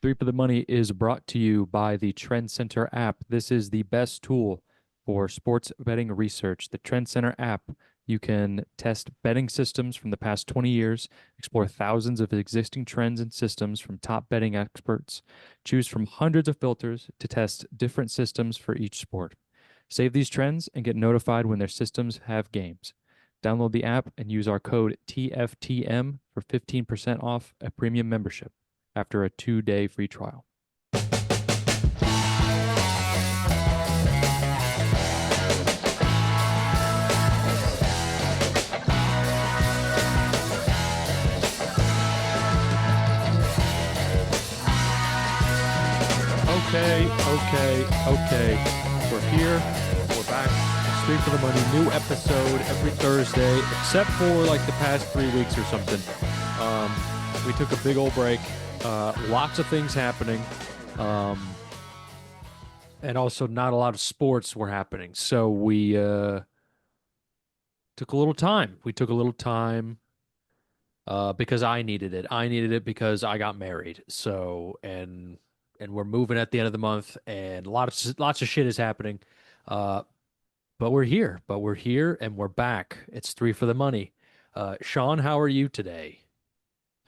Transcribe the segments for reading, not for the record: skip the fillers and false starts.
Three for the Money is brought to you by the Trend Center app. This is the best tool for sports betting research. The Trend Center app, you can test betting systems from the past 20 years, explore thousands of existing trends and systems from top betting experts, choose from hundreds of filters to test different systems for each sport. Save these trends and get notified when their systems have games. Download the app and use our code TFTM for 15% off a premium membership after a 2-day free trial. Okay. We're here. We're back. Three for the Money. New episode every Thursday, except for like the past 3 weeks or something. We took a big old break. Lots of things happening. And also not a lot of sports were happening. So we took a little time. We took a little time because I needed it. I needed it because I got married. So and we're moving at the end of the month, and lots of shit is happening. But we're here. And we're back. It's Three for the Money. Sean, how are you today?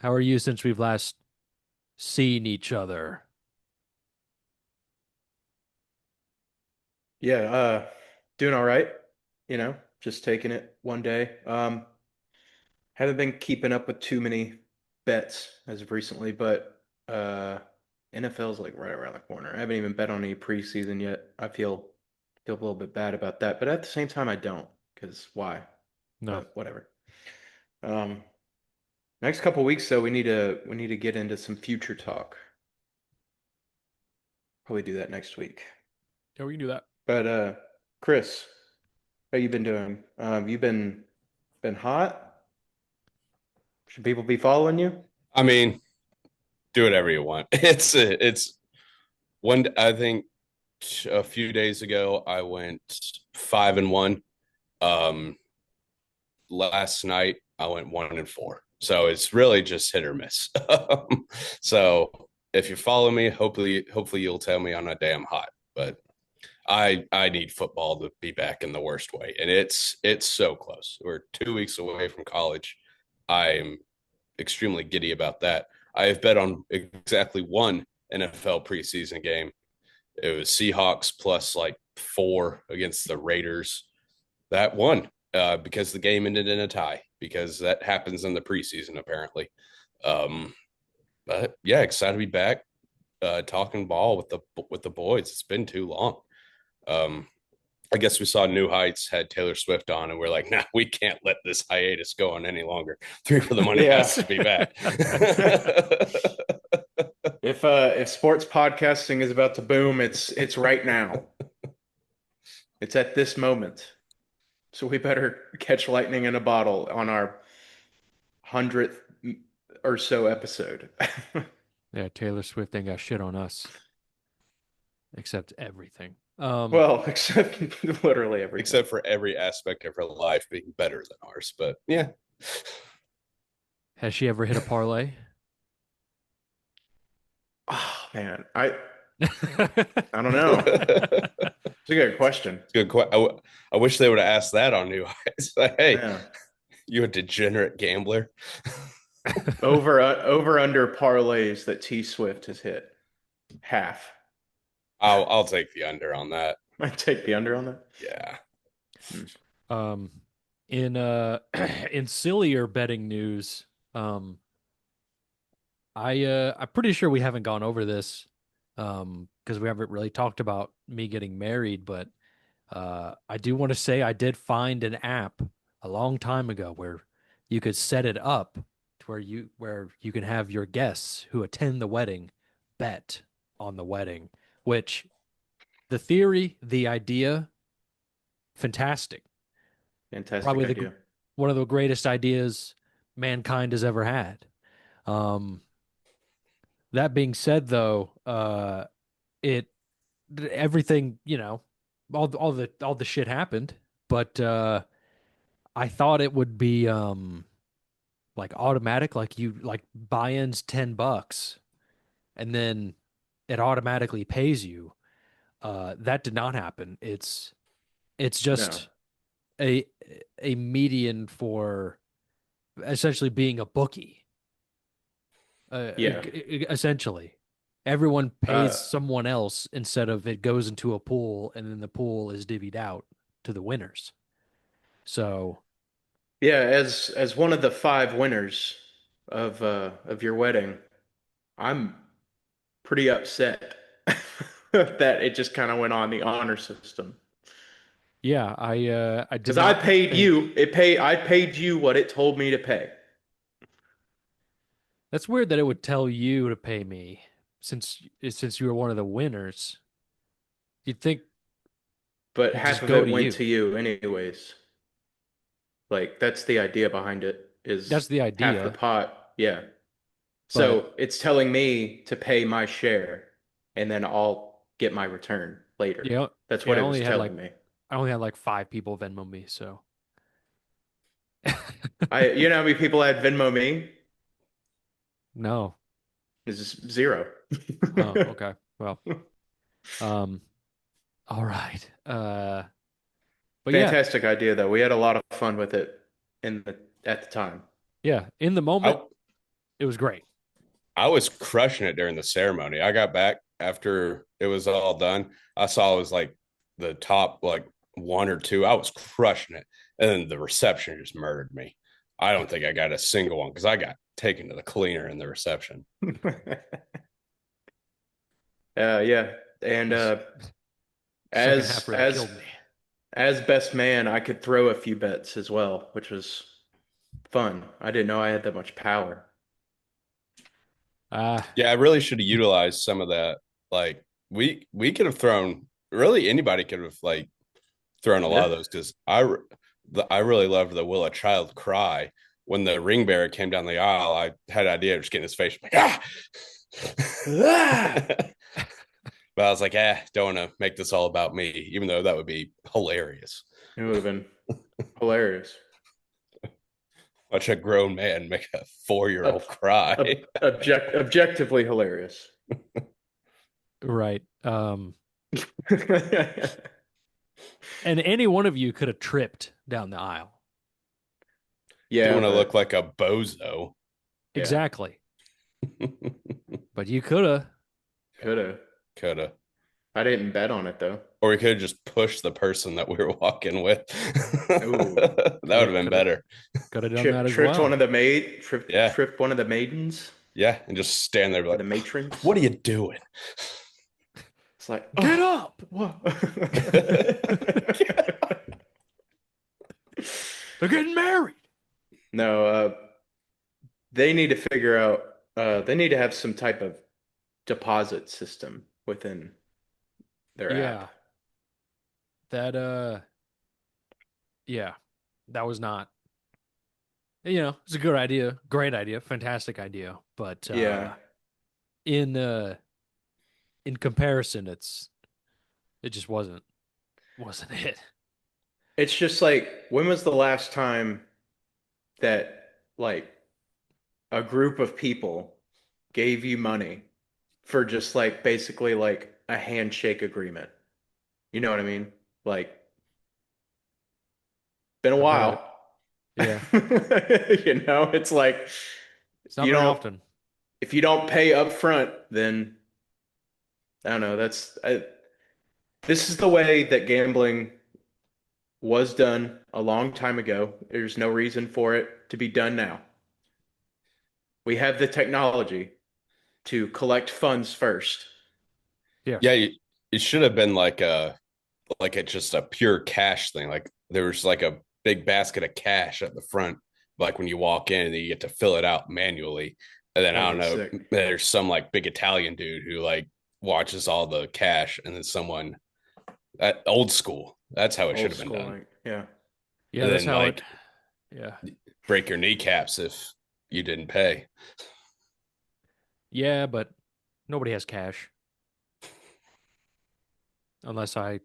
How are you since we've last seen each other? Yeah, doing all right. Just taking it one day. Haven't been keeping up with too many bets as of recently, but NFL's like right around the corner. I haven't even bet on any preseason yet. I feel a little bit bad about that, but at the same time I don't, because why? No. But whatever. Um, Next couple weeks though, we need to get into some future talk. Probably do that next week. Yeah, we can do that. But Chris, how you been doing? You been hot? Should people be following you? I mean, do whatever you want. It's one. I think a few days ago I went 5-1. Um, Last night I went 1-4. So it's really just hit or miss. So if you follow me, hopefully you'll tell me I'm not damn hot. But I need football to be back in the worst way, and it's so close. We're 2 weeks away from college. I'm extremely giddy about that. I have bet on exactly one NFL preseason game. It was Seahawks plus like 4 against the Raiders. That won because the game ended in a tie, because that happens in the preseason apparently. Um, but yeah, excited to be back talking ball with the boys. It's been too long. Um, I guess we saw New Heights had Taylor Swift on, and we're like, nah, we can't let this hiatus go on any longer. Three for the Money Yeah. has to be back. If sports podcasting is about to boom, it's right now. It's at this moment. So we better catch lightning in a bottle on our 100th or so episode. Yeah, Taylor Swift ain't got shit on us except everything. Well, except literally everything. Except for every aspect of her life being better than ours. But yeah. Has she ever hit a parlay? Oh man, I don't know. It's a good question. Good. I wish they would have asked that on New Heights. Like, hey, Yeah. you a degenerate gambler? Over under parlays that T Swift has hit. Half. I'll take the under on that. I take the under on that. Yeah. Um, in in sillier betting news, I'm pretty sure we haven't gone over this, because we haven't really talked about me getting married, but I do want to say I did find an app a long time ago where you could set it up to where you can have your guests who attend the wedding bet on the wedding, which the idea, fantastic. Fantastic Probably idea. one of the greatest ideas mankind has ever had. Um, that being said, though, it everything, all the shit happened, but I thought it would be like automatic, like you like buy-ins $10, and then it automatically pays you. That did not happen. It's No. just a a median for essentially being a bookie. Yeah. Essentially, everyone pays Uh, someone else instead of it goes into a pool and then the pool is divvied out to the winners. So yeah, as one of the five winners of your wedding, I'm pretty upset that it just kind of went on the honor system. yeah, I did Because I not paid pay. you, I paid you what it told me to pay. That's weird that it would tell you to pay me since you were one of the winners. You'd think But it'd half just of go it to went you. to you anyways. Like that's the idea behind it That's is the half the idea, pot. Yeah. but So it's telling me to pay my share and then I'll get my return later. yeah, That's yeah, what it was telling me. I only had like five people Venmo me, so You know how many people had Venmo me? no. It's zero. Oh, okay. Well, um, all right. But yeah, Fantastic idea though. We had a lot of fun with it in the at the time. yeah, in the moment, I it was great. I was crushing it during the ceremony. I got back after it was all done. I saw it was like the top like one or two. I was crushing it. And then the reception just murdered me. I don't think I got a single one because I got taken to the cleaner in the reception. Yeah, and This second half as really as killed me. as best man, I could throw a few bets as well, which was fun. I didn't know I had that much power. Uh, Yeah, I really should have utilized some of that. Like we could have thrown really anybody could have like thrown a lot Yeah. of those because I really loved the "Will a Child Cry" when the ring bearer came down the aisle. I had an idea of just getting his face like ah, Ah! but I was like, don't want to make this all about me, even though that would be hilarious. It would have been hilarious. Watch a grown man make a 4-year-old Ob cry. Objectively hilarious. right. And any one of you could have tripped down the aisle. Didn't Yeah, want to look but like a bozo. yeah, Exactly. But you could have. could have. Coulda. I didn't bet on it though. Or we could have just pushed the person that we were walking with. Ooh, That would Could have have. been Could have. better. Could have done that as well. Yeah. tripped one of the maidens Yeah. And just stand there or like, the matrons. what are you doing? It's like, Get oh, up! what? They're getting married. No, they need to figure out. They need to have some type of deposit system within their Yeah. app. That yeah. That was not, it's a good idea, great idea, fantastic idea, but Yeah, in in comparison it just wasn't it. it's just like, when was the last time that like a group of people gave you money for just like basically like a handshake agreement? You know what I mean? Like, been a I've heard it. while. Yeah. You know, it's like It's not you very don't often. if you don't pay up front, then I don't know. This is the way that gambling was done a long time ago. There's no reason for it to be done now. We have the technology to collect funds first. Yes. Yeah. It should have been like it's just a pure cash thing. Like there was like a big basket of cash at the front, like when you walk in and you get to fill it out manually. And then I That'd don't be know, sick. there's some like big Italian dude who like watches all the cash and then someone that old school. That's how it should Old have been school, done. like, yeah. Yeah, And that's then how it. like Yeah. break your kneecaps if you didn't pay. Yeah, but nobody has cash unless I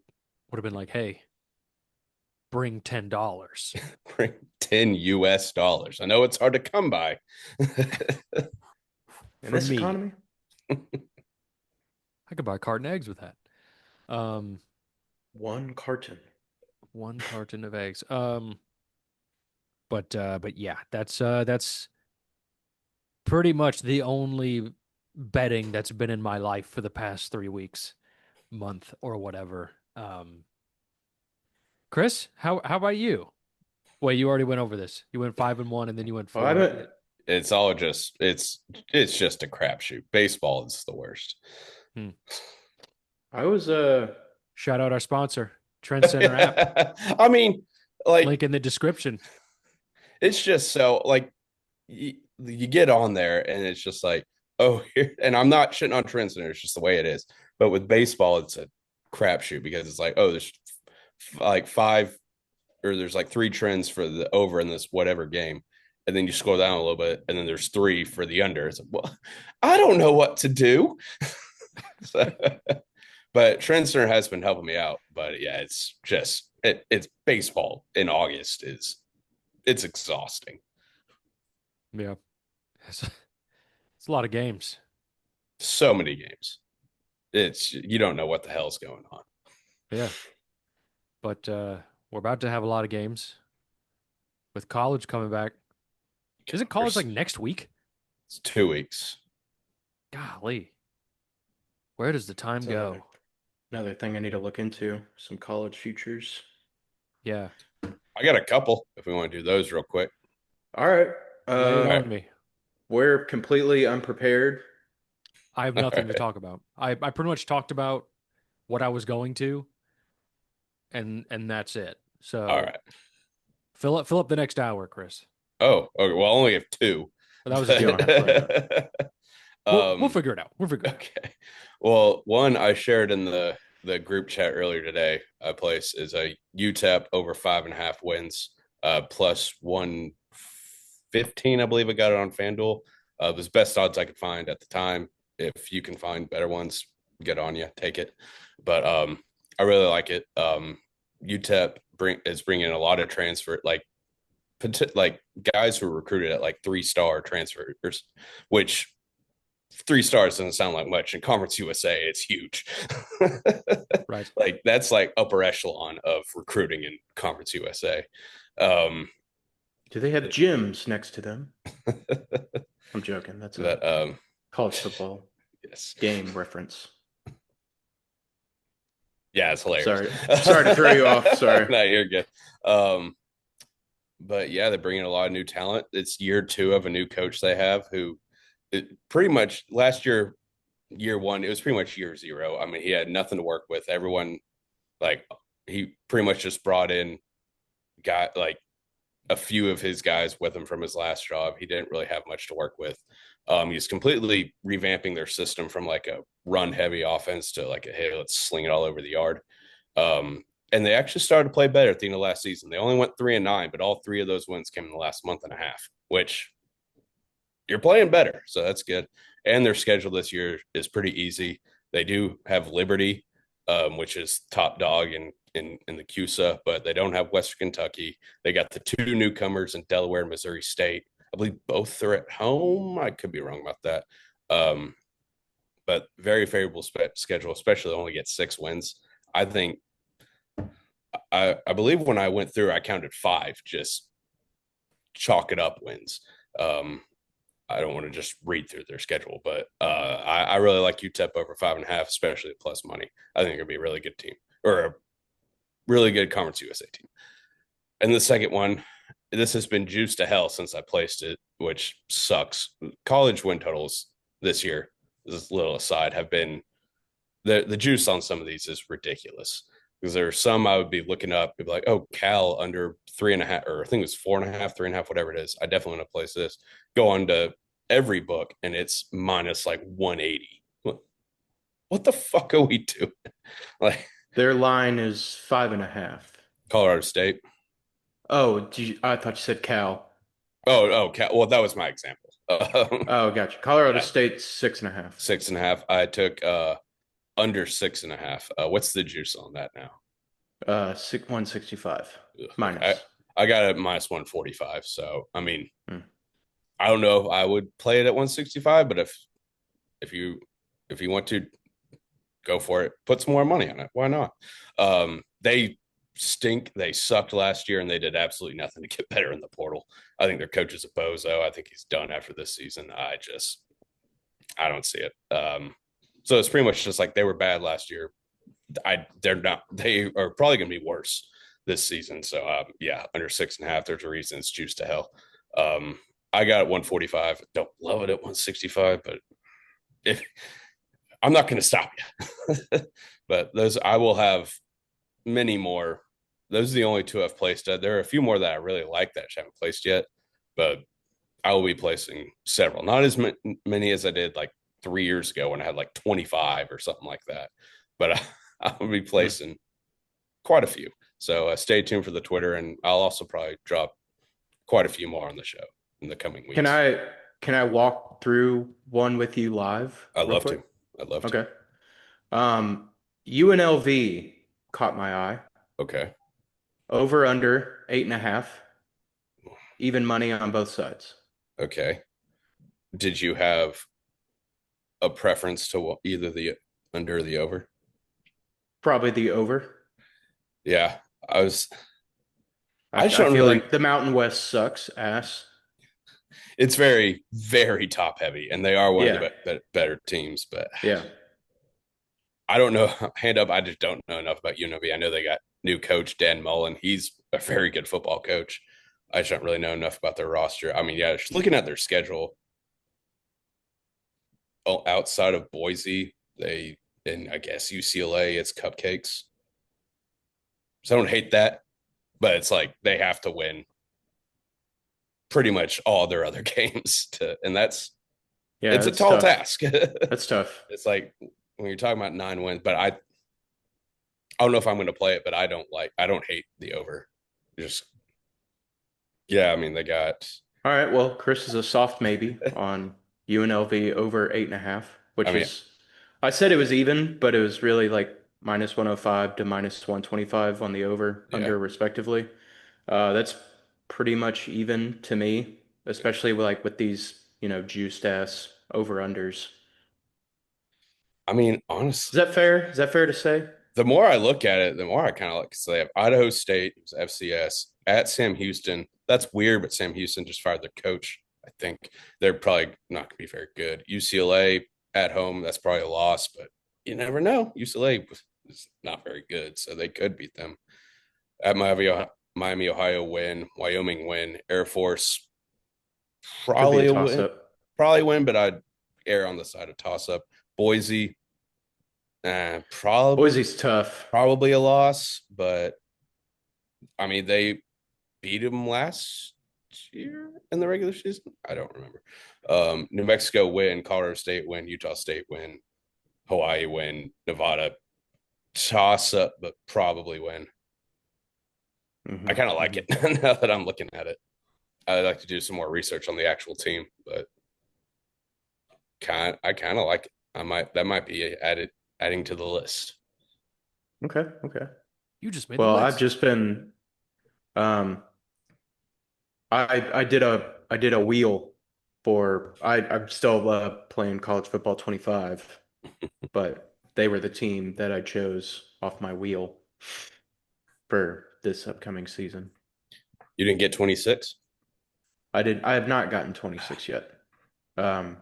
would have been like, "Hey, bring $10." Bring 10 US dollars. I know it's hard to come by. In For this me. economy? I could buy a carton of eggs with that. Um, One carton. one carton of eggs. But yeah, that's pretty much the only betting that's been in my life for the past 3 weeks, month, or whatever. Chris, how about you? Wait, you already went over this. You went 5-1, and then you went Oh, I four. haven't. It's all just it's just a crapshoot. Baseball is the worst. Hmm. I was Shout out our sponsor, Trend Center app. I mean, like Link in the description. it's just so like you get on there and it's just like, oh, here, and I'm not shitting on Trend Center, it's just the way it is. But with baseball, it's a crapshoot because it's like, oh, there's like five or there's like three trends for the over in this whatever game. And then you scroll down a little bit, and then there's three for the under. It's like, well, I don't know what to do. So, but Trend Center has been helping me out. But yeah, it's just it's baseball in August is it's exhausting. Yeah, it's a lot of games. So many games. It's you don't know what the hell's going on. Yeah, but we're about to have a lot of games with college coming back. Isn't college like next week? It's 2 weeks. Golly, where does the time it's go? another thing I need to look into. Some college futures. Yeah, I got a couple if we want to do those real quick. All right. lay it All Uh, right. on me. we're completely unprepared. I have All nothing to right. talk about. I pretty much talked about what I was going to, and that's it. All So right. fill up the next hour, Chris. Oh, okay. Well, I only have two. But that was a You don't joke. have plenty. We'll figure it out. We'll figure it out. Okay. Well, one I shared in the group chat earlier today. I place is a UTEP over 5.5 wins, plus 115. I believe I got it on FanDuel. It was best odds I could find at the time. If you can find better ones, get on you, take it. But I really like it. UTEP is bringing in a lot of transfer, like guys who were recruited at like 3-star transfers, which 3 stars doesn't sound like much. In Conference USA, it's huge. Right. Like that's like upper echelon of recruiting in Conference USA. Um, Do they have gyms next to them? I'm joking. That's a that college football yes, game reference. yeah, it's hilarious. Sorry to throw you off. Sorry. No, you're good. Um, but yeah, they're bringing a lot of new talent. It's year two of a new coach they have who pretty much last year one, it was pretty much year zero. I mean, he had nothing to work with. Everyone, like, he pretty much just brought in, got like a few of his guys with him from his last job. He didn't really have much to work with. He's completely revamping their system from like a run heavy offense to like a hey, let's sling it all over the yard. And they actually started to play better at the end of last season. They only went 3-9, but all three of those wins came in the last month and a half, which you're playing better. So that's good. And their schedule this year is pretty easy. They do have Liberty, which is top dog in the CUSA, but they don't have Western Kentucky. They got the two newcomers in Delaware and Missouri State. I believe both are at home. I could be wrong about that. But very favorable schedule, especially they only get 6 wins. I think I believe when I went through, I counted 5 just chalk it up wins. I don't want to just read through their schedule, but I really like UTEP over 5.5, especially at plus money. I think it'd be a really good team or a really good Conference USA team. And the second one, this has been juiced to hell since I placed it, which sucks. College win totals this year, this little aside, have been the juice on some of these is ridiculous because there are some I would be looking up, be like, oh, Cal under 3.5, or I think it was 4.5, 3.5, whatever it is. I definitely want to place this. Go on to every book and it's minus like 180. What the fuck are we doing? Like Their line is 5.5. Colorado State. Oh, I thought you said Cal. Oh, Cal. Well, that was my example. Oh, gotcha. Colorado Yeah. State's 6.5. 6.5. I took under 6.5. What's the juice on that now? 165 Ugh, minus. I got it minus 145. So I mean, Hmm. I don't know if I would play it at 165, but if you If you want to, go for it. Put some more money on it. Why not? They stink. They sucked last year, and they did absolutely nothing to get better in the portal. I think their coach is a bozo. I think he's done after this season. I don't see it. So it's pretty much just like they were bad last year. They're not. They are probably going to be worse this season. So yeah, under 6.5. There's a reason it's juiced to hell. I got it 145. Don't love it at 165, but if I'm not going to stop you. But those I will have many more. Those are the only two I've placed. There are a few more that I really like that I haven't placed yet, but I will be placing several. Not as many as I did like 3 years ago when I had like 25 or something like that. But I will be placing quite a few. So stay tuned for the Twitter, and I'll also probably drop quite a few more on the show in the coming weeks. Can I walk through one with you live? I'd real love quick? to. I'd love to. Okay. UNLV caught my eye. Okay. Over under 8.5. Even money on both sides. Okay. Did you have a preference to either the under or the over? Probably the over. Yeah. I I just don't feel really. like the Mountain West sucks ass. It's very, very top heavy, and they are one of Yeah. the better teams. But Yeah. I don't know. Hand up, I just don't know enough about UNLV. I know they got new coach Dan Mullen. He's a very good football coach. I just don't really know enough about their roster. I mean, yeah, just looking at their schedule, outside of Boise, and I guess UCLA, it's cupcakes. So I don't hate that, but it's like they have to win pretty much all their other games and Yeah, it's a it's tall tough. task. That's tough. It's like when you're talking about 9 wins, but I don't know if I'm going to play it, but I don't hate the over. Just yeah, I mean they got. All right. Well, Chris is a soft maybe on UNLV over 8.5, I which mean, is, I said it was even, but it was really like minus 105 to minus 125 on the over yeah. under respectively. That's pretty much even to me, especially with these, juiced ass over unders. I mean, Is honestly, that fair? Is that fair to say? the more I look at it, the more I kind of like. So they have Idaho State, it was FCS at Sam Houston. That's weird, but Sam Houston just fired their coach. I think they're probably not going to be very good. UCLA at home, that's probably a loss, but you never know. UCLA is not very good, so they could beat them. At Miami, Ohio win, Wyoming win, Air Force Could be a probably a toss win, up. but I'd err on the side of toss up. Boise, probably Boise's tough. probably a loss, but I mean they beat them last year in the regular season. I don't remember. New Mexico win, Colorado State win, Utah State win, Hawaii win, Nevada toss up, but probably win. I kind of like it now that I'm looking at it. I'd like to do some more research on the actual team, but I kind of like it. That might be adding to the list. Okay. Okay. You just made the Well, list. I've just been um I did a wheel for I'm still playing college football 25, but they were the team that I chose off my wheel for this upcoming season. You didn't get 26? I have not gotten 26 yet. Um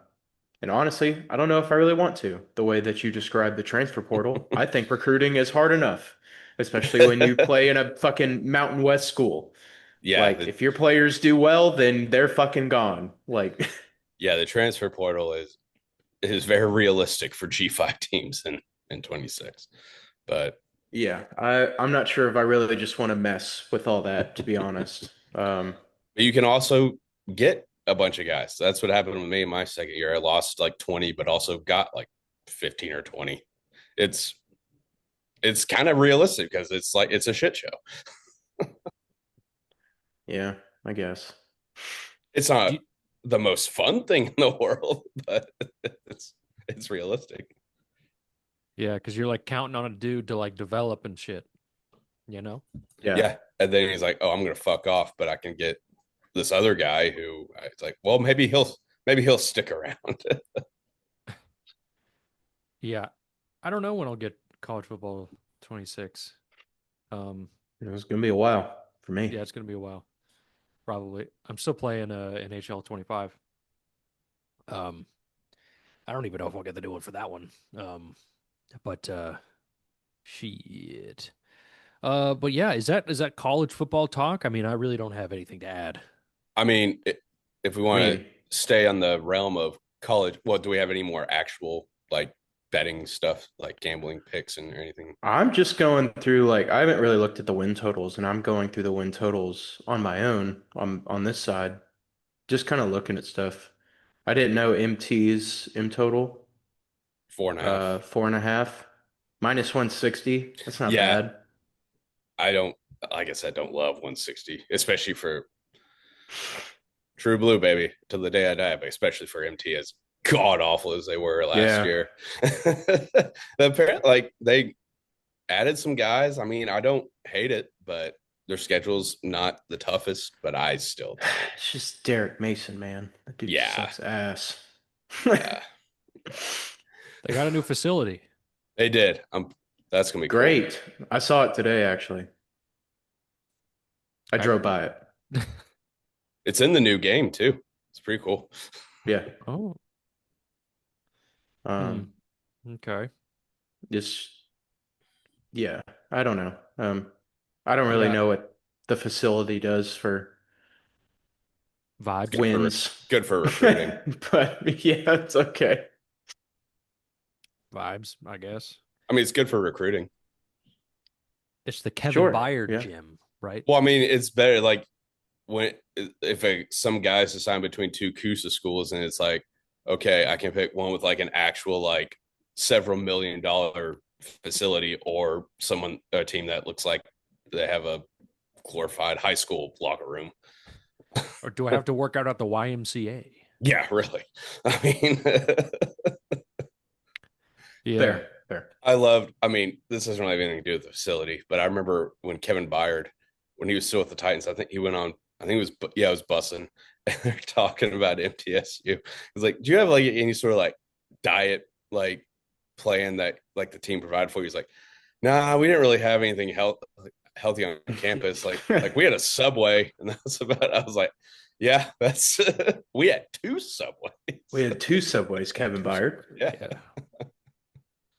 and honestly, I don't know if I really want to. The way that you described the transfer portal, I think recruiting is hard enough, especially when you play in a fucking Mountain West school. Yeah, Like, if your players do well, then they're fucking gone. Like, yeah, the transfer portal is very realistic for G5 teams in 26. But yeah, I'm not sure if I really just want to mess with all that, to be honest. you can also get a bunch of guys. That's what happened with me in my second year. I lost like 20, but also got like 15 or 20. It's kind of realistic because it's like it's a shit show. Yeah, I guess. It's Do not you, the most fun thing in the world, but it's realistic. yeah, because you're like counting on a dude to like develop and shit, you know? Yeah. Yeah. And then he's like, "Oh, I'm gonna fuck off, but I can get this other guy who it's like, well, maybe he'll stick around." Yeah. I don't know when I'll get college football 26. It's gonna be a while for me. Yeah, it's gonna be a while. Probably. I'm still playing NHL 25. Um, I don't even know if I'll get the new one for that one. But shit. But yeah, is that college football talk? I mean, I really don't have anything to add. I mean, if we I want to mean, stay on the realm of college, well, do we have any more actual like betting stuff, like gambling picks and anything? I'm just going through like I haven't really looked at the win totals, and I'm going through the win totals on my own on this side, just kind of looking at stuff. I didn't know MT's M total, 4.5. 4.5, minus 160. That's not Yeah, bad. I don't, like I said, don't love 160, especially for True Blue, baby, till the day I die, but especially for MT, as god awful as they were last Yeah. year. Apparently, like they added some guys. I mean, I don't hate it, but their schedule's not the toughest, but I still don't. It's just Derek Mason, man. That dude Yeah, sucks ass. yeah, They got a new facility. they did. That's gonna be cool. Great. I saw it today, actually. I I drove by it. It's in the new game too. It's pretty cool. Yeah. Oh, hmm. Um, Okay. just yeah, I don't know. I don't really Yeah. know what the facility does for It's Vibes. wins. good for recruiting. But yeah, it's okay. Vibes, I guess. I mean, it's good for recruiting. It's the Kevin Sure. Byard Yeah. gym, right? Well, I mean, it's better like when if some guys decide between two CUSA schools and it's like, okay, I can pick one with like an actual like several $1 million facility or a team that looks like they have a glorified high school locker room. Or do I have to work out at the YMCA? Yeah, really. I mean, Yeah. Fair. Fair. I mean, this doesn't really have anything to do with the facility, but I remember when Kevin Byard, when he was still with the Titans, I think he went on, I think it was, yeah, it was bussing. And they're talking about MTSU. It's like, do you have like any sort of like diet, like plan that like the team provided for you? He's like, nah, we didn't really have anything healthy on campus. Like we had a Subway, and that's about, I was like, yeah, that's, we had two Subways. We had two Subways, Kevin Two Byard. Yeah. Yeah.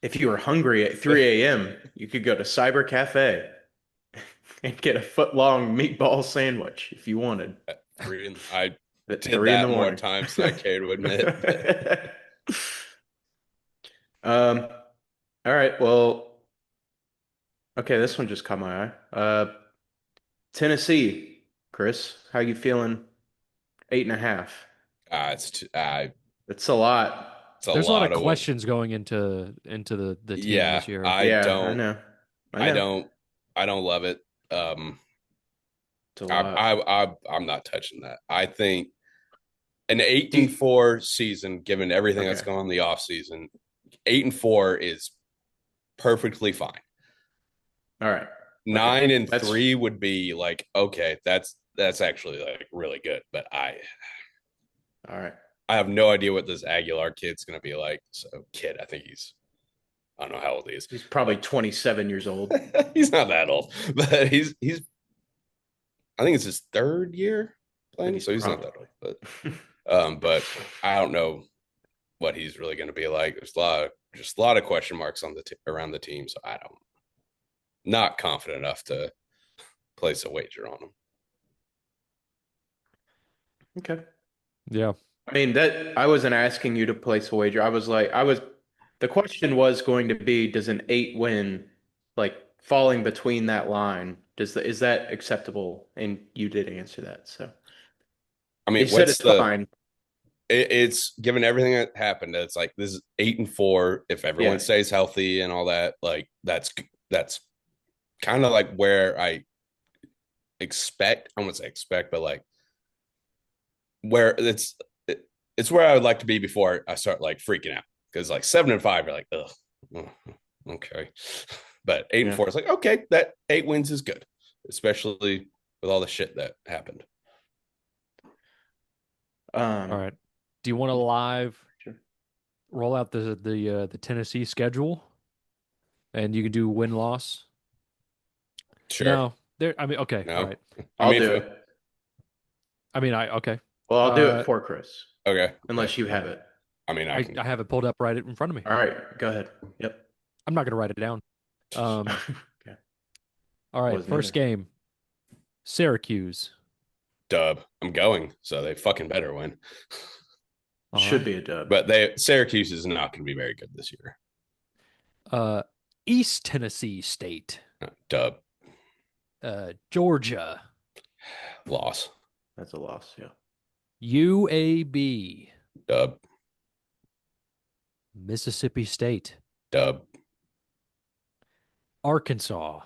If you were hungry at 3 a.m., you could go to Cyber Cafe and get a foot-long meatball sandwich if you wanted I at did 3 in the that more morning. times than I care to admit. Um, all right. Well, okay, this one just caught my eye. Tennessee, Chris, how you feeling? 8.5. It's a lot. It's a There's a lot of lot of wins. questions going into the team Yeah, this year. I Yeah, I don't, know. I I know. don't, I don't love it. It's a lot. I'm not touching that. I think an eight Do and you, four season, given everything that's okay. going on in the off season, 8-4 is perfectly fine. All right. Okay. 9-3 That's would be like, okay, that's actually like really good. But all right. I have no idea what this Aguilar kid's gonna be like. So kid, I don't know how old he is. He's probably 27 years old. He's not that old, but he's I think it's his third year Then playing, he's so he's not that probably. old. But I don't know what he's really going to be like. There's a lot of question marks on around the team, so I don't not confident enough to place a wager on him. Okay. Yeah. I mean that I wasn't asking you to place a wager. The question was going to be, does an 8 win like falling between that line, is that acceptable? And you did answer that. So I you mean, said it's fine. it's given everything that happened. It's like this is 8-4. If everyone Yeah. stays healthy and all that, like that's kind of like where I expect. I wouldn't say expect, but like where it's where I would like to be before I start like freaking out. Because like 7-5, you're like, ugh, okay. But 8 and Yeah. 4 is like, okay, that 8 wins is good, especially with all the shit that happened. All right. Do you want a live Sure. roll out the Tennessee schedule, and you can do win loss. Sure. No, there. I mean, okay, all No. right. I I'll mean, do if it. I mean, I okay. Well, I'll do it Uh, for Chris, okay. unless you have it. I mean, I can. I have it pulled up right in front of me. All right, go ahead. Yep. I'm not gonna write it down. Okay. All right, Wasn't first either. game, Syracuse. Dub. I'm going, so they fucking better win. All Should right. be a dub. But Syracuse is not going to be very good this year. Uh, East Tennessee State. Dub. Georgia. Loss. That's a loss. Yeah. UAB. Dub. Mississippi State. Dub. Arkansas.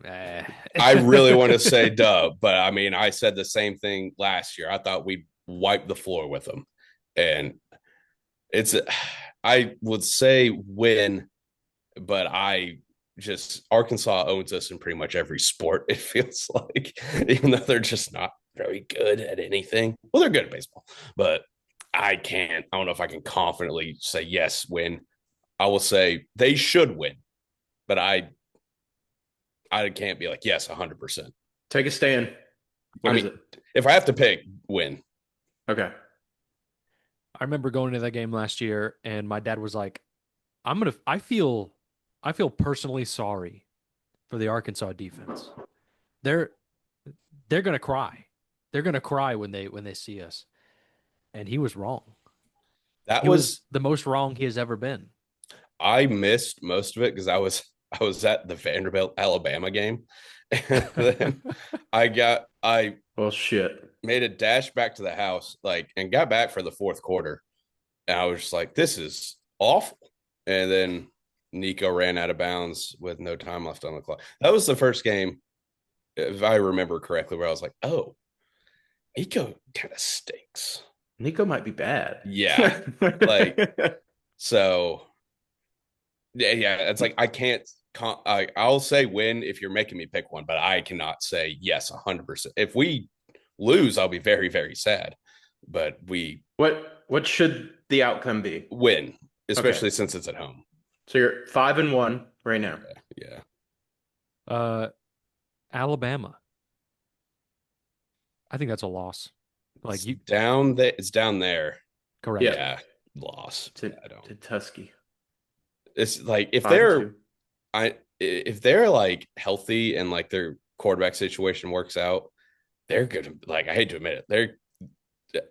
Eh. I really want to say dub, but I mean, I said the same thing last year. I thought we'd wipe the floor with them. And I would say win, but Arkansas owns us in pretty much every sport, it feels like, even though they're just not very good at anything. Well, they're good at baseball, but I don't know if I can confidently say yes, win. I will say they should win, but I can't be like, yes, 100%. Take a stand. What is it? If I have to pick, win. Okay. I remember going to that game last year, and my dad was like, I feel personally sorry for the Arkansas defense. They're gonna cry. They're gonna cry when they see us." And he was wrong. That He was the most wrong he has ever been. I missed most of it because I was at the Vanderbilt Alabama game. And then I Well, shit. made a dash back to the house, and got back for the fourth quarter. And I was just like, this is awful. And then Nico ran out of bounds with no time left on the clock. That was the first game, if I remember correctly, where I was like, oh, Nico kind of stinks. Nico might be bad. Yeah. So yeah, it's like I can't. I'll say win if you're making me pick one, but I cannot say yes 100%. If we lose, I'll be very, very sad. But we What should the outcome be? win, especially Okay. since it's at home. So you're 5-1 right now. Yeah. Alabama. I think that's a loss. It's down there. It's down there. Correct. Yeah. Loss. To I Tusky. It's like if 5-2. they're like healthy and like their quarterback situation works out, they're good. Like I hate to admit it,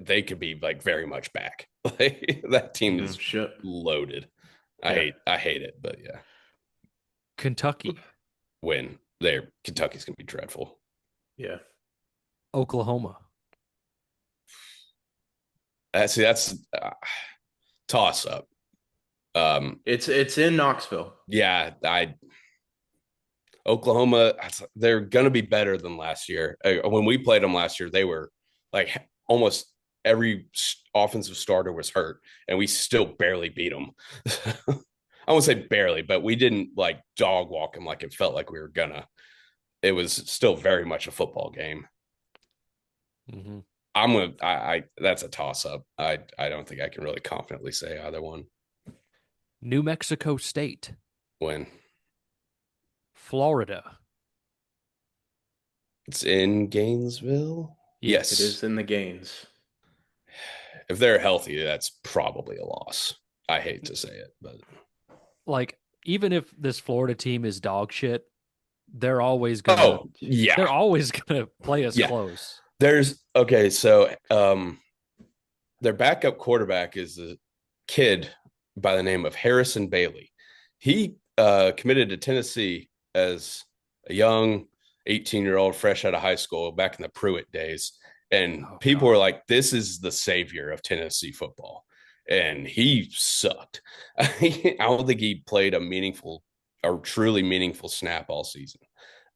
they could be like very much back. Like that team is loaded. Yeah. I hate it, but yeah. Kentucky. Win. Kentucky's gonna be dreadful. Yeah. Oklahoma. That's toss up. It's in Knoxville. Yeah, Oklahoma, they're going to be better than last year. When we played them last year, they were like almost every offensive starter was hurt, and we still barely beat them. I won't say barely, but we didn't like dog walk them like it felt like we were gonna. It was still very much a football game. Mm-hmm. That's a toss up. I don't think I can really confidently say either one. New Mexico State. Win. Florida. It's in Gainesville. Yes. It is in the Gaines. If they're healthy, that's probably a loss. I hate to say it, but like even if this Florida team is dog shit, they're always gonna they're always gonna play us close. So their backup quarterback is a kid by the name of Harrison Bailey. He committed to Tennessee as a young 18-year-old fresh out of high school back in the Pruitt days. And people were like, this is the savior of Tennessee football. And he sucked. I don't think he played a truly meaningful snap all season.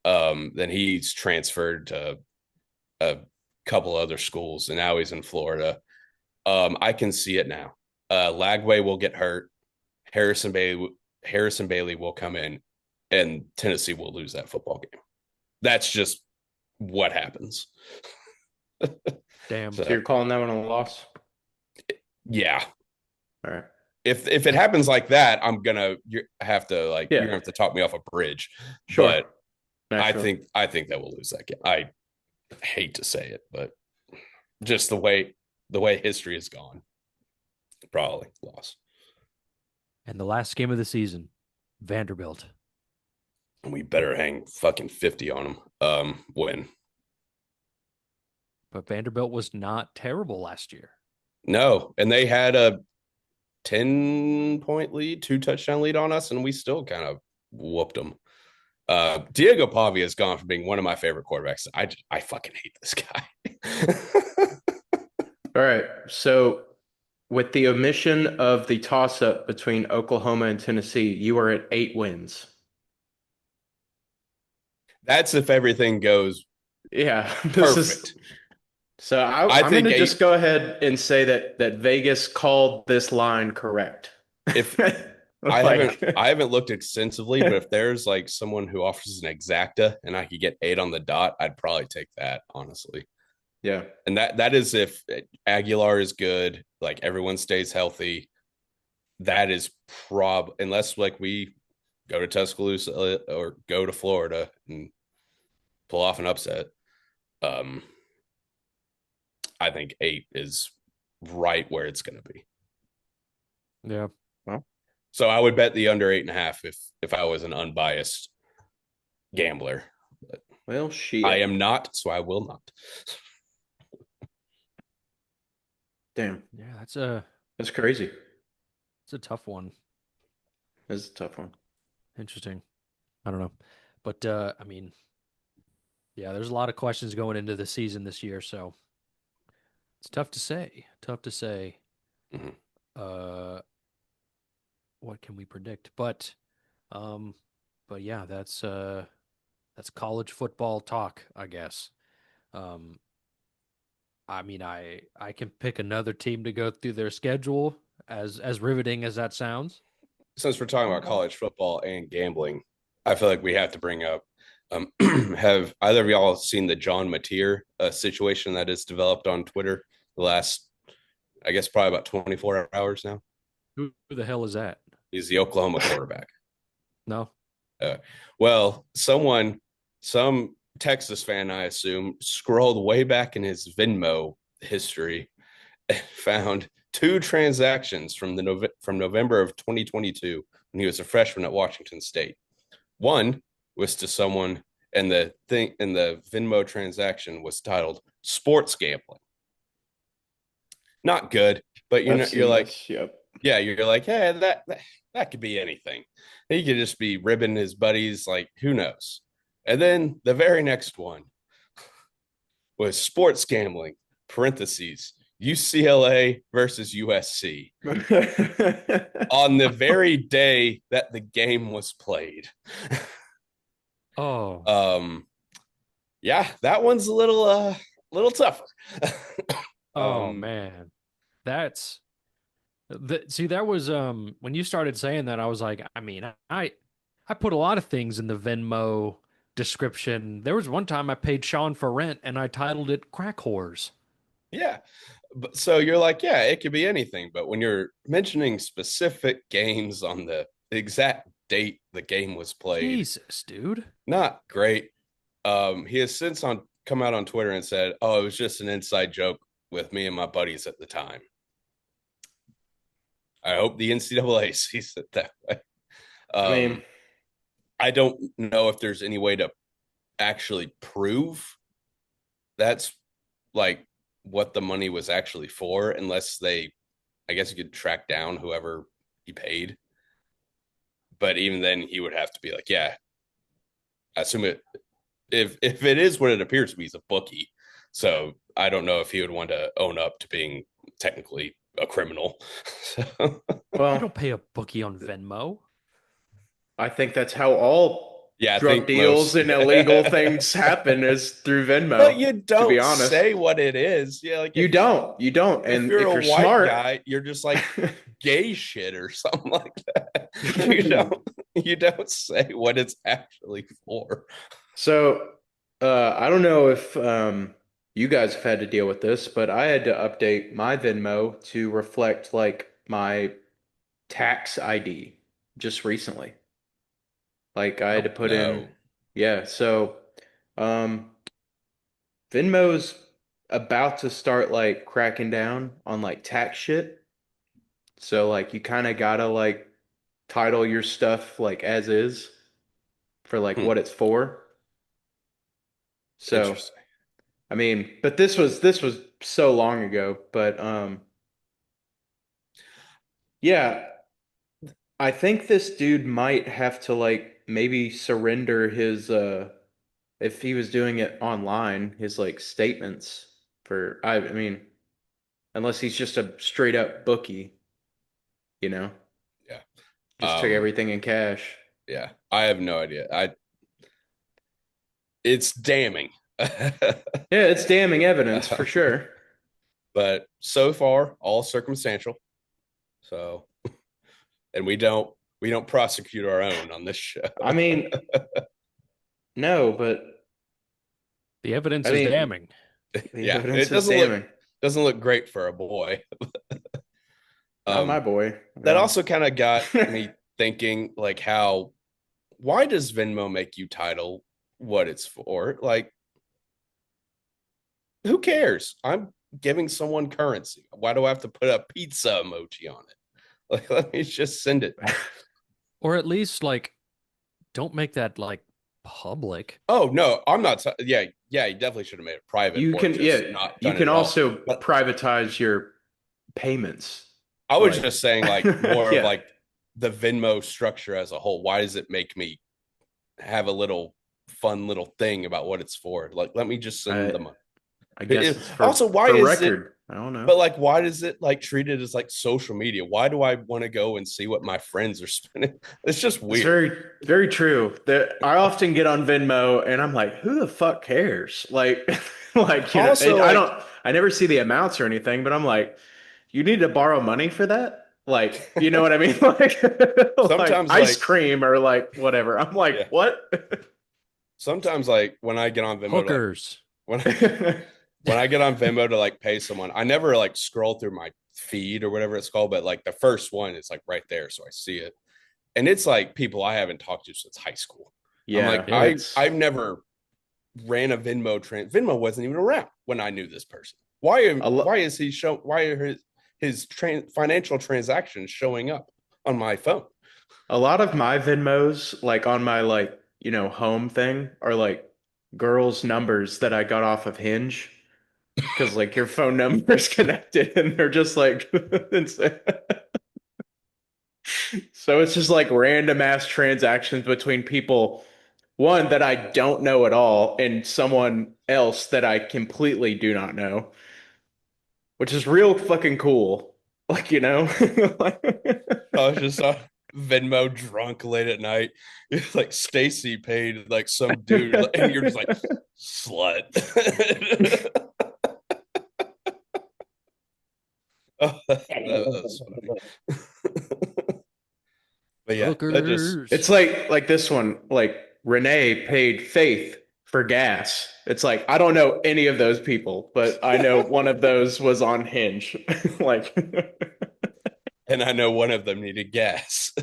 Then he's transferred to a couple other schools, and now he's in Florida. I can see it now. Lagway will get hurt. Harrison Bailey will come in, and Tennessee will lose that football game. That's just what happens. Damn. So you're calling that one a loss? Yeah, All right. If it happens like that, you have to you're Yeah. gonna have to talk me off a bridge. Sure. But Naturally. I think that we'll lose that game. I hate to say it, but just the way history has gone, probably lost. And the last game of the season, Vanderbilt. And we better hang fucking 50 on them. Win. But Vanderbilt was not terrible last year. No, and they had a 10-point lead, 2 touchdown lead on us, and we still kind of whooped them. Diego Pavia has gone from being one of my favorite quarterbacks. I fucking hate this guy. All right. So with the omission of the toss-up between Oklahoma and Tennessee, you are at 8 wins. That's if everything goes Yeah, this perfect. is so I I'm going think to just go ahead and say that Vegas called this line correct. if Like, I haven't looked extensively, but if there's like someone who offers an exacta and I could get 8 on the dot, I'd probably take that, honestly. yeah. And that is if Aguilar is good, like everyone stays healthy. That is unless like we go to Tuscaloosa or go to Florida and pull off an upset. Um, I think 8 is right where it's going to be. Yeah. Well, So I would bet the under 8.5 if I was an unbiased gambler. But well, shit. I am not, so I will not. Damn. Yeah, That's crazy. it's a tough one. That's a tough one. Interesting. I don't know. But I mean, yeah, there's a lot of questions going into the season this year, so it's tough to say. Tough to say. Mhm. What can we predict? Um, but yeah, that's college football talk, I guess. Um, I mean, I can pick another team to go through their schedule, as riveting as that sounds. Since we're talking about college football and gambling, I feel like we have to bring up have either of y'all seen the John Mateer situation that has developed on Twitter the last, I guess, probably about 24 hours now? Who the hell is that? He's the Oklahoma quarterback. No. Uh, well, some Texas fan, I assume, scrolled way back in his Venmo history and found 2 transactions from November of 2022 when he was a freshman at Washington State. One was to someone, and the thing in the Venmo transaction was titled "sports gambling." Not good, but I've you're seen like, this. Yep. yeah, you're like, hey, that could be anything. He could just be ribbing his buddies, like who knows. And then the very next one was sports gambling (parentheses UCLA versus USC) on the very day that the game was played. Oh, Yeah, that one's a little tougher. oh um, man. That's see, that was when you started saying that, I was like, I mean, I put a lot of things in the Venmo description. There was one time I paid Sean for rent and I titled it Crack Whores. yeah. But so you're like, yeah, it could be anything. But when you're mentioning specific games on the exact date the game was played, Jesus, dude. not great. He has since on come out on Twitter and said, "Oh, it was just an inside joke with me and my buddies at the time." I hope the NCAA sees it that way. I mean, I don't know if there's any way to actually prove that's like what the money was actually for, unless I guess you could track down whoever he paid. But even then, he would have to be like, yeah, I assume it. If it is what it appears to be, he's a bookie. So I don't know if he would want to own up to being technically a criminal. So, You well, don't pay a bookie on Venmo. I think that's how all yeah, I drug think deals most. and illegal things happen is through But Venmo, you to be don't honest. say what it is. Yeah, like You don't. You don't. if And you're if a you're white smart, guy, you're just like gay shit or something like that. You don't say what it's actually for. so I don't know if you guys have had to deal with this, but I had to update my Venmo to reflect like my tax ID just recently. Like I had to Oh, put in, No. yeah. So, um, Venmo's about to start like cracking down on like tax shit. So like you kind of gotta like title your stuff like as is for like Hmm. what it's for. So, Interesting. I mean, but this was so long ago, but yeah, I think this dude might have to like maybe surrender his if he was doing it online, his like statements for I mean, unless he's just a straight up bookie, you know, Yeah. just took everything in cash. Yeah. I have no idea. It's damning. Yeah, it's damning evidence for sure. But so far, all circumstantial. So, and we don't prosecute our own on this show. I mean, no, but the evidence I is mean, damning. the Yeah, it evidence is doesn't look damning. doesn't look great for a boy. Not my Um, boy. I that mean, also kind of got me thinking, like, why does Venmo make you title what it's for? Like, who cares? I'm giving someone currency. Why do I have to put a pizza emoji on it? Like, let me just send it. Or at least like don't make that like public. Oh no, I'm not. Yeah, yeah, you definitely should have made it private you or can, yeah, just not you done it can at all. also But privatize your payments. I was Like, just saying, like, more of yeah, like the Venmo structure as a whole. Why does it make me have a little fun little thing about what it's for? Like, let me just send I the money. I guess it's Also, why for is it? record. I don't know. But like, why does it like treated as like social media? Why do I want to go and see what my friends are spending? It's just It's weird. very, very true. That I often get on Venmo and I'm like, who the fuck cares? Like, like, and Also, like, I never see the amounts or anything, but I'm like, you need to borrow money for that? Like, you know what I mean? Like, like sometimes, ice like, cream or like whatever. I'm yeah, like, what? sometimes, like, when I get on Venmo to like Hookers. when when I get on Venmo to like pay someone, I never like scroll through my feed or whatever it's called, but like the first one is like right there, so I see it, and it's like people I haven't talked to since high school. I'm like, Yeah, Yeah. I've never ran a Venmo wasn't even around when I knew this person. a lo Why is he show? Why are financial transactions showing up on my phone? a lot of my Venmos, like on my like, home thing, are like girls' numbers that I got off of Hinge. Because like your phone number is connected and they're just like so it's just like random ass transactions between people, one that I don't know at all and someone else that I completely do not know, which is real fucking cool. Like, I was just on Venmo drunk late at night. It's like Stacy paid like some dude, and you're just like slut. Oh, that's funny. But yeah, that just It's Hookers. like this one, like Renee paid Faith for gas. It's like I don't know any of those people, but I know one of those was on Hinge. Like and I know one of them needed gas.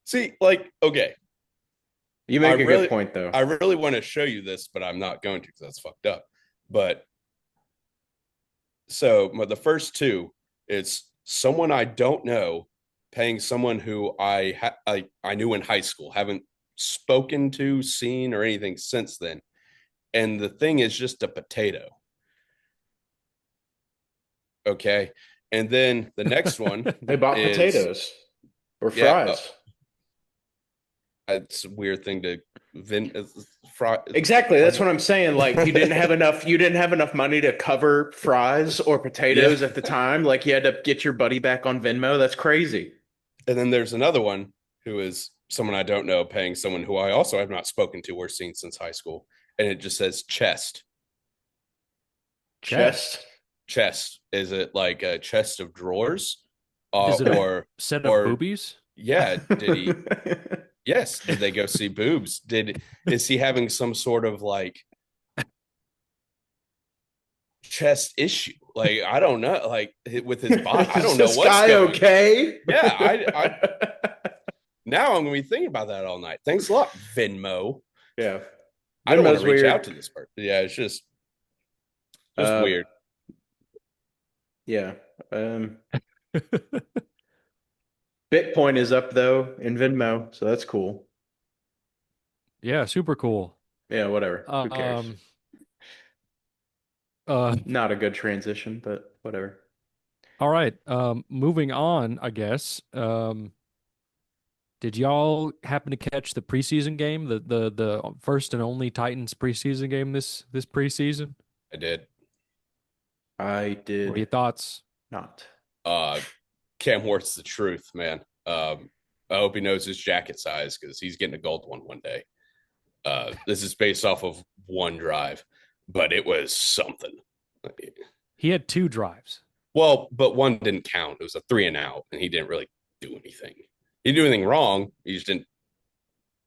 See, like, okay, you I make a good really, point though. I really want to show you this, but I'm not going to because that's fucked up. But so the first two, it's someone I don't know paying someone who I knew in high school, haven't spoken to, seen, or anything since then. And the thing is just a potato. Okay. And then the next one They bought is, potatoes or yeah, fries. it's a weird thing to vin fry. Exactly. What? That's what I'm saying. Like you didn't have enough money to cover fries or Yeah. potatoes at the time. Like you had to get your buddy back on Venmo. That's crazy. And then there's another one who is someone I don't know paying someone who I also have not spoken to or seen since high school. And it just says chest. Chest. Chest. Chest. Is it like a chest of drawers? Is it a Or, set of or boobies? yeah, yes. Did they go see boobs? Is he having some sort of like chest issue. Like, I don't know. Like with his body, I Is don't know this what's guy going. okay? Yeah, I now I'm gonna be thinking about that all night. Thanks a lot, Venmo. Yeah. I don't want to Venmo's reach weird. out to this person. Yeah, it's just Uh, weird. yeah. Bitcoin is up though in Venmo, so that's cool. Yeah, super cool. Yeah, whatever. Who cares? Um, uh, Not a good transition, but whatever. all right. Moving on, I guess. Did y'all happen to catch the preseason game, the first and only Titans preseason game this preseason? I did. I What are your did thoughts? not. Uh, Cam Ward's the truth, man. I hope he knows his jacket size because he's getting a gold one day. This is based off of one drive, but it was something. He had 2 drives. Well, but one didn't count. It was a 3-and-out, and he didn't really do anything. He didn't do anything wrong. He just didn't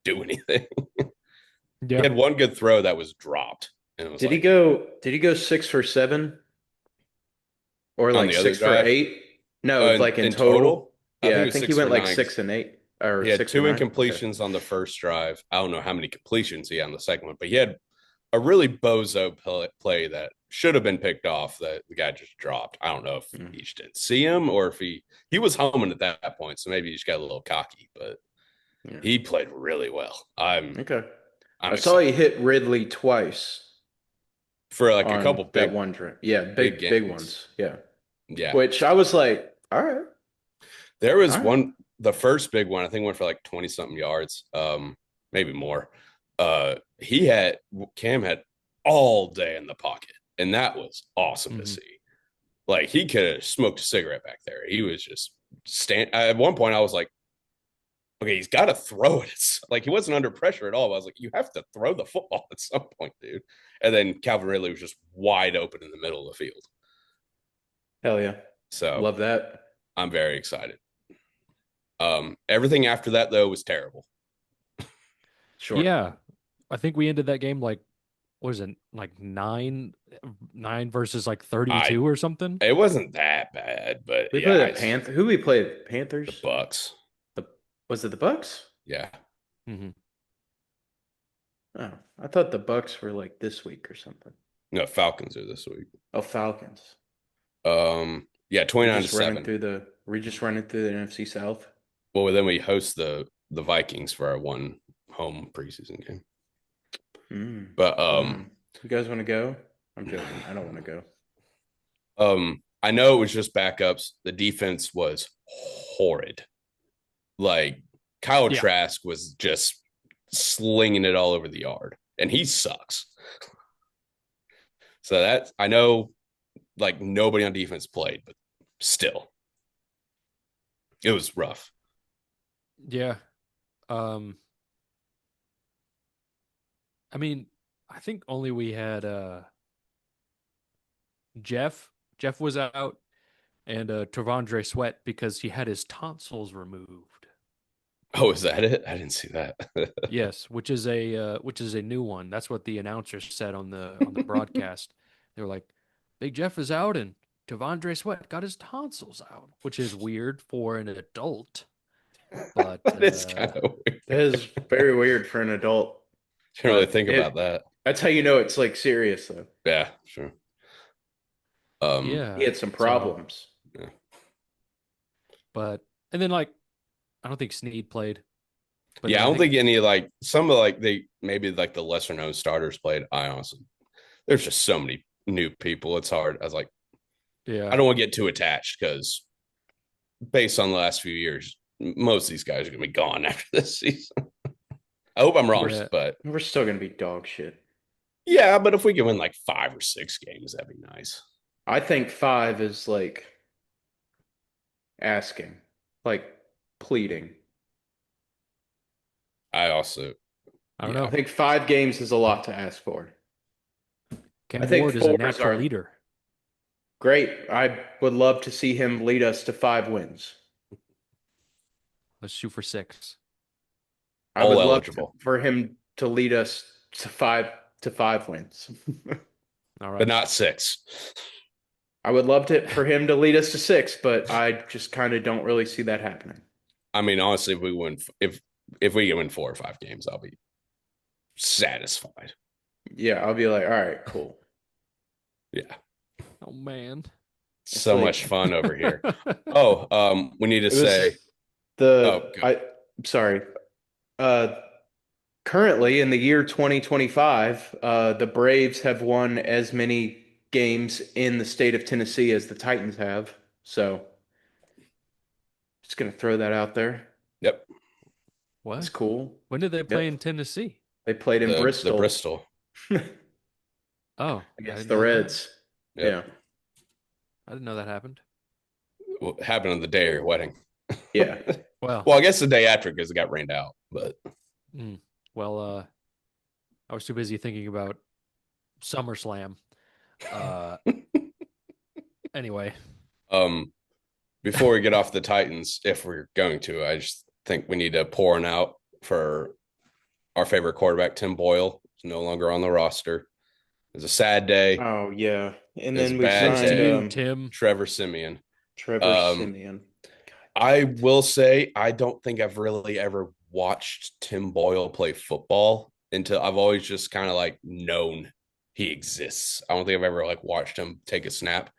do anything. He Yeah. had one good throw that was dropped, and it was Did he like go 6 for 7? Or on like the other 6 for 8? drive. No, like in In total. I think Yeah, it I was think he six went for like nine. 6 and 8 or He had 6 or 9. Okay. incompletions on the first drive. I don't know how many completions he had on the second one, but he had a really bozo play that should have been picked off that the guy just dropped. I don't know if he just didn't see him or if he was homing at that point, so maybe he just got a little cocky, but Yeah. he played really well. I'm I saw he excited hit Ridley twice for like a on couple that big one drive. Yeah, big big games. ones. Yeah. Yeah, Which I was like, all right. there was All right. one, the first big one, I think went for like 20 something yards, maybe more. Cam had all day in the pocket, and that was awesome to Mhm. see. Like he could have smoked a cigarette back there. He was just at one point I was like, okay, he's got to throw it. It's like he wasn't under pressure at all. I was like, you have to throw the football at some point, dude. And then Calvin Ridley was just wide open in the middle of the field. Hell yeah. So Love that. I'm very excited. Everything after that though was terrible. Sure. Yeah. I think we ended that game like, what is it, like 9 versus like 32 or something? It wasn't that bad, but We yeah, played the Panthers. Who we played? the Panthers? Bucks. Was it the Bucks? Yeah. Mm-hmm. Oh, I thought the Bucks were like this week or something. No, Falcons are this week. Oh, Falcons. Yeah, 29-7. We're just running through the NFC South. Well, then we host the Vikings for our one home preseason game. But you guys want to go? I'm joking. I don't want to go. I know it was just backups. The defense was horrid. Like Kyle Trask was just slinging it all over the yard, and he sucks. So that's, I know, like nobody on defense played, but still, it was rough. Yeah. I mean, I think only we had Jeff. Jeff was out, and Tavondre Sweat because he had his tonsils removed. Oh, is that it? I didn't see that. Yes, which is a new one. That's what the announcers said on the broadcast. They were like, "Big Jeff is out, and Tavondre Sweat got his tonsils out," which is weird for an adult. But it's kind of weird. That is very weird for an adult. Can't really think about that. That's how you know it's like serious, though. Yeah, sure. Yeah, he had some problems. So, yeah. But and then like, I don't think Snead played. But yeah, I don't think any like some of like maybe like the lesser known starters played. I honestly, there's just so many new people. It's hard. I was like, yeah, I don't want to get too attached because based on the last few years, most of these guys are gonna be gone after this season. I hope I'm wrong, but we're still gonna be dog shit. Yeah, but if we can win like 5 or 6 games, that'd be nice. I think 5 is like asking, like pleading. I don't know. I think 5 games is a lot to ask for. Cam Ward is a natural leader. Great. I would love to see him lead us to 5 wins. Let's shoot for 6. I would love for him to lead us to 5 wins. All right. but not 6. I would love for him to lead us to 6, but I just kind of don't really see that happening. I mean, honestly, if we win 4 or 5 games, I'll be satisfied. Yeah, I'll be like, all right, cool. Yeah. Oh man. So like- much fun over here. Oh, we need to say I'm sorry. Currently in the year 2025, the Braves have won as many games in the state of Tennessee as the Titans have. So just gonna throw that out there. Yep. What? That's cool. When did they play Yep. in Tennessee? They played in The Bristol Bristol. Oh, I against didn't the know that. Reds. Yep. Yeah. I didn't know that happened. What happened on the day of your wedding? Yeah. Well, Well, I guess the day after because it got rained out. But well, I was too busy thinking about SummerSlam. Anyway, before we get off the Titans, if we're going to, I just think we need to pour one out for our favorite quarterback, Tim Boyle. He's no longer on the roster. It's a sad day. Oh yeah. And It's then a we bad signed day. Tim. Trevor Simeon. Trevor Simeon. I will say I don't think I've really ever watched Tim Boyle play football until I've always just kind of like known he exists. I don't think I've ever like watched him take a snap.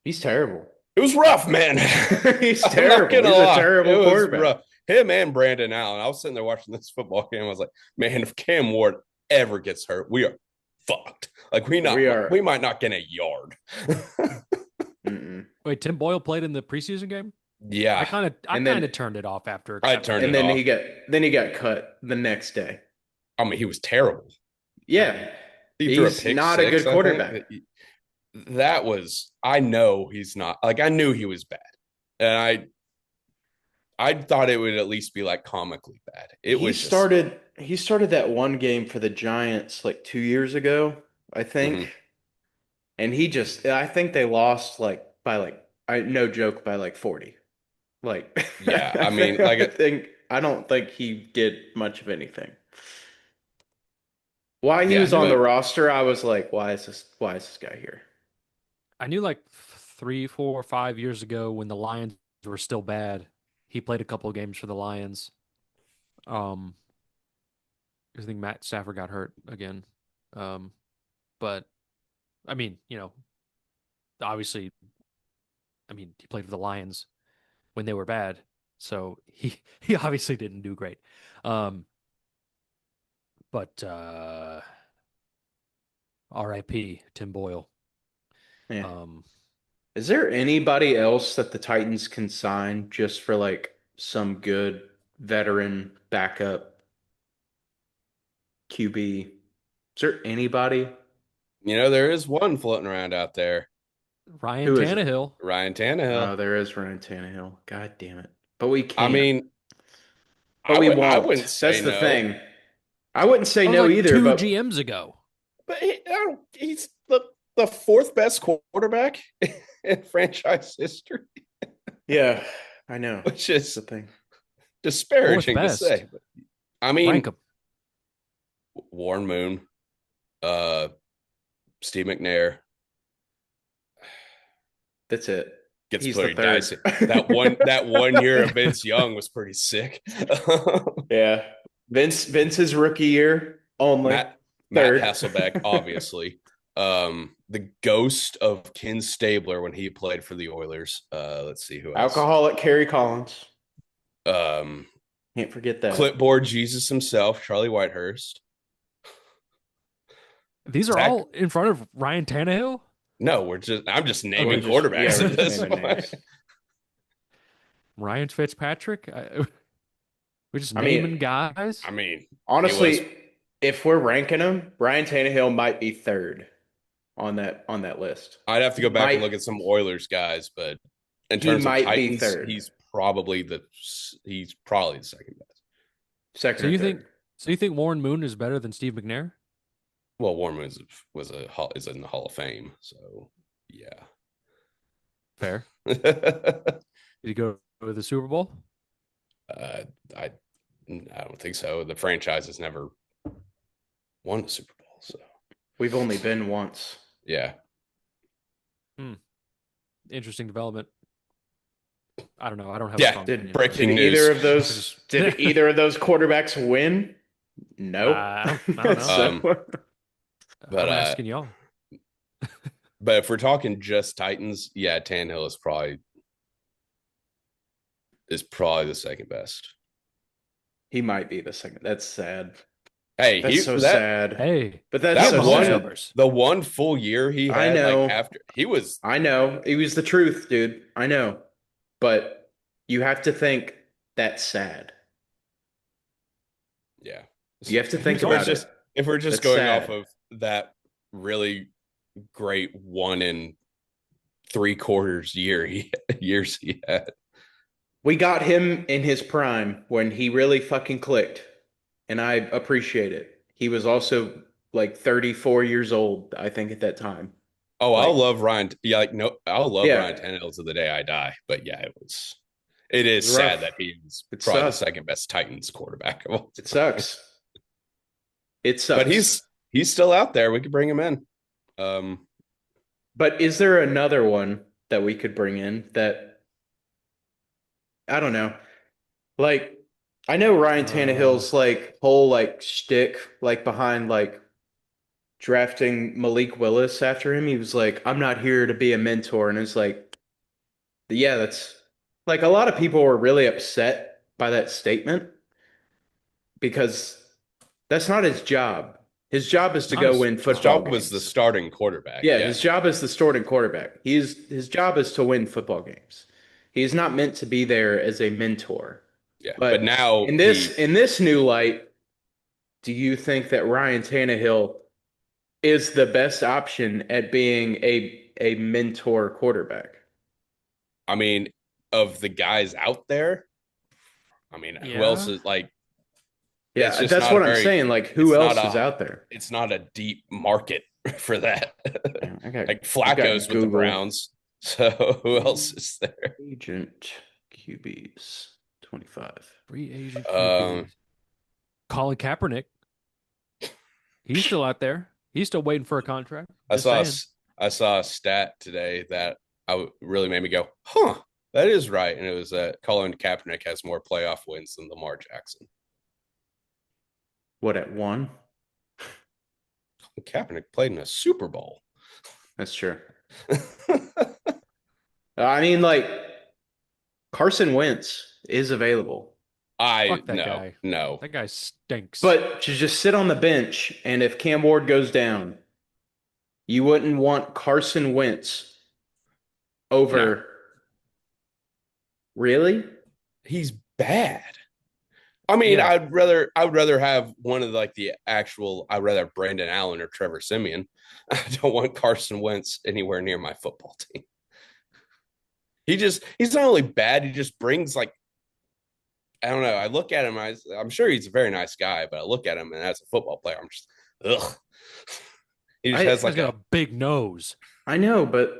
He's terrible. It was rough, man. He's I'm not terrible. gonna He's lie. a terrible It was quarterback. rough. Him and Brandon Allen. I was sitting there watching this football game. I was like, man, if Cam Ward ever gets hurt, we are fucked. Like we might not get a yard. Wait, Tim Boyle played in the preseason game? Yeah. I kind of turned it off after. I turned and it then off. he got cut the next day. I mean, he was terrible. Yeah. He threw a He's pick not six, a good quarterback. That was, I know he's not, like I knew he was bad. And I thought it would at least be like comically bad. He started that one game for the Giants like 2 years ago, I think. Mhm. And I think they lost no joke, by like 40. Like, Yeah, I mean, I don't think he did much of anything. Why he Yeah, was on the roster, I was like, why is this guy here? I knew like 3, 4, 5 years ago when the Lions were still bad, he played a couple of games for the Lions. I think Matt Stafford got hurt again. But I mean, obviously, he played for the Lions when they were bad, so he obviously didn't do great. But R.I.P. Tim Boyle. Yeah. Is there anybody else that the Titans can sign just for like some good veteran backup QB? Is there anybody? there is one floating around out there. Ryan Who is it? Tannehill. Ryan Tannehill. Oh, there is Ryan Tannehill. God damn it. But we can't. I mean, but we won't. I wouldn't say That's the no. thing. I wouldn't say That was no like either, 2 but GMs ago. But he's the fourth best quarterback in franchise history, yeah, I know. which is That's the thing. disparaging to Fourth best. say. But, I mean, Rank 'em. Warren Moon, Steve McNair. That's it. Gets He's pretty the third. dicey. That one year of Vince Young was pretty sick. Yeah. Vince's rookie year only. Matt Third. Hasselbeck, obviously. The ghost of Ken Stabler when he played for the Oilers. Let's see who else. Alcoholic Kerry Collins. Can't forget that. Clipboard Jesus himself, Charlie Whitehurst. These are all in front of Ryan Tannehill? No, I'm just naming quarterbacks at this point. Ryan Fitzpatrick? We're just naming guys? I mean, honestly, if we're ranking them, Ryan Tannehill might be third on that list. I'd have to go back and look at some Oilers guys, but in terms of Titans, he's probably the second best. So you think Warren Moon is better than Steve McNair? Well, Warren Moon is in the Hall of Fame, so yeah. Fair. Did he go to the Super Bowl? I don't think so. The franchise has never won the Super Bowl, so we've only been once. Yeah. Interesting development. I don't know. I don't have a Yeah. strong Did opinion, but Breaking either news. of those did either of those quarterbacks win? No. I don't know. Um, So but I'm asking y'all. if we're talking just Titans, yeah, Tannehill is probably the second best. he might be the second. That's sad. Hey, That's so sad. Hey, But he that's had that so Mahomes one sad. numbers. the one full year he I had, like know. after he was I know. It was the truth, dude. I know. But you have to think that's sad. yeah. You have to He think was about also it. If we're just That's going off sad. of that really great 1 and 3/4 years he had. We got him in his prime when he really fucking clicked, and I appreciate it. He was also like 34 years old, I think, at that time. Oh, I'll Like, love Ryan. Yeah, like no, I'll love yeah, Ryan Tannehill to the day I die. But yeah, it is it's sad rough. that he's It probably the sucks. second best Titans quarterback of all It time. sucks. It But sucks. he's still out there. We could bring him in. Um, But is there another one that we could bring in that I don't know? Like, I know Ryan uh, Tannehill's like whole like shtick like behind like drafting Malik Willis after him. He was like, "I'm not here to be a mentor," and it's like, yeah, that's like a lot of people were really upset by that statement because that's not his job. His job is to not go his win his football job was the games. starting quarterback. Yeah, Yeah, his job is the starting quarterback. His job is to win football games. He's not meant to be there as a mentor. yeah. But But now in this new light, do you think that Ryan Tannehill is the best option at being a mentor quarterback? I mean, of the guys out there, I mean, who else yeah. is like? It's Yeah, just that's not a what I'm very. saying. Like, who It's not else is a. out there? It's not a deep market for that. Yeah, Like I've Flacco's got with the Google Browns. So who else free is there? agent QBs 25. Free agent Um, QBs. Colin Kaepernick. He's still out there. He's still waiting for a contract. I Just saw a, saying. s- I saw a stat today that really made me go, huh, that is right. And it was that Colin Kaepernick has more playoff wins than Lamar Jackson. What at one? Kaepernick played in a Super Bowl. That's true. I mean, like Carson Wentz is available, Fuck that No, guy. no. That guy stinks. but to just sit on the bench and if Cam Ward goes down, you wouldn't want Carson Wentz No, over. Really? he's bad. I mean, Yeah. I would rather have one of like the actual. I'd rather have Brandon Allen or Trevor Simeon. I don't want Carson Wentz anywhere near my football team. He's not only bad. He just brings like I don't know. I look at him. I'm sure he's a very nice guy, but I look at him and as a football player, I'm just ugh. He just I has This guy's like got a. a big nose. I know, but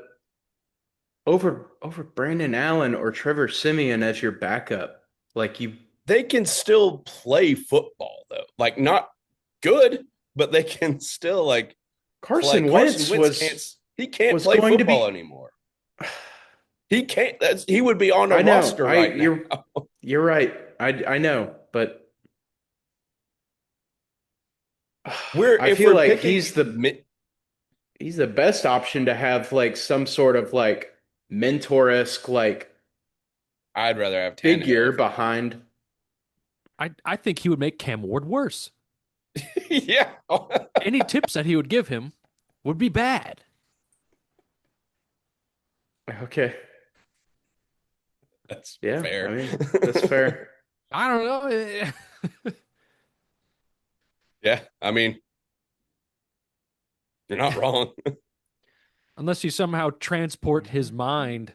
over Brandon Allen or Trevor Simeon as your backup, like you They can still play football though, like not good, but they can still like play. Carson Carson Wentz Wentz can't. He can't was play going to football be. anymore. He can't. He would be on a I know. roster I right now. you're right. I know, but We're I if feel we're like picking he's the best option to have like some sort of like mentor-esque like I'd rather have Tannehill figure if I'm. behind. I think he would make Cam Ward worse. Yeah, Any tips that he would give him would be bad. Okay. that's Yeah, I fair. mean, that's fair. I don't know. Yeah, I mean, you're not wrong. Unless you somehow transport his mind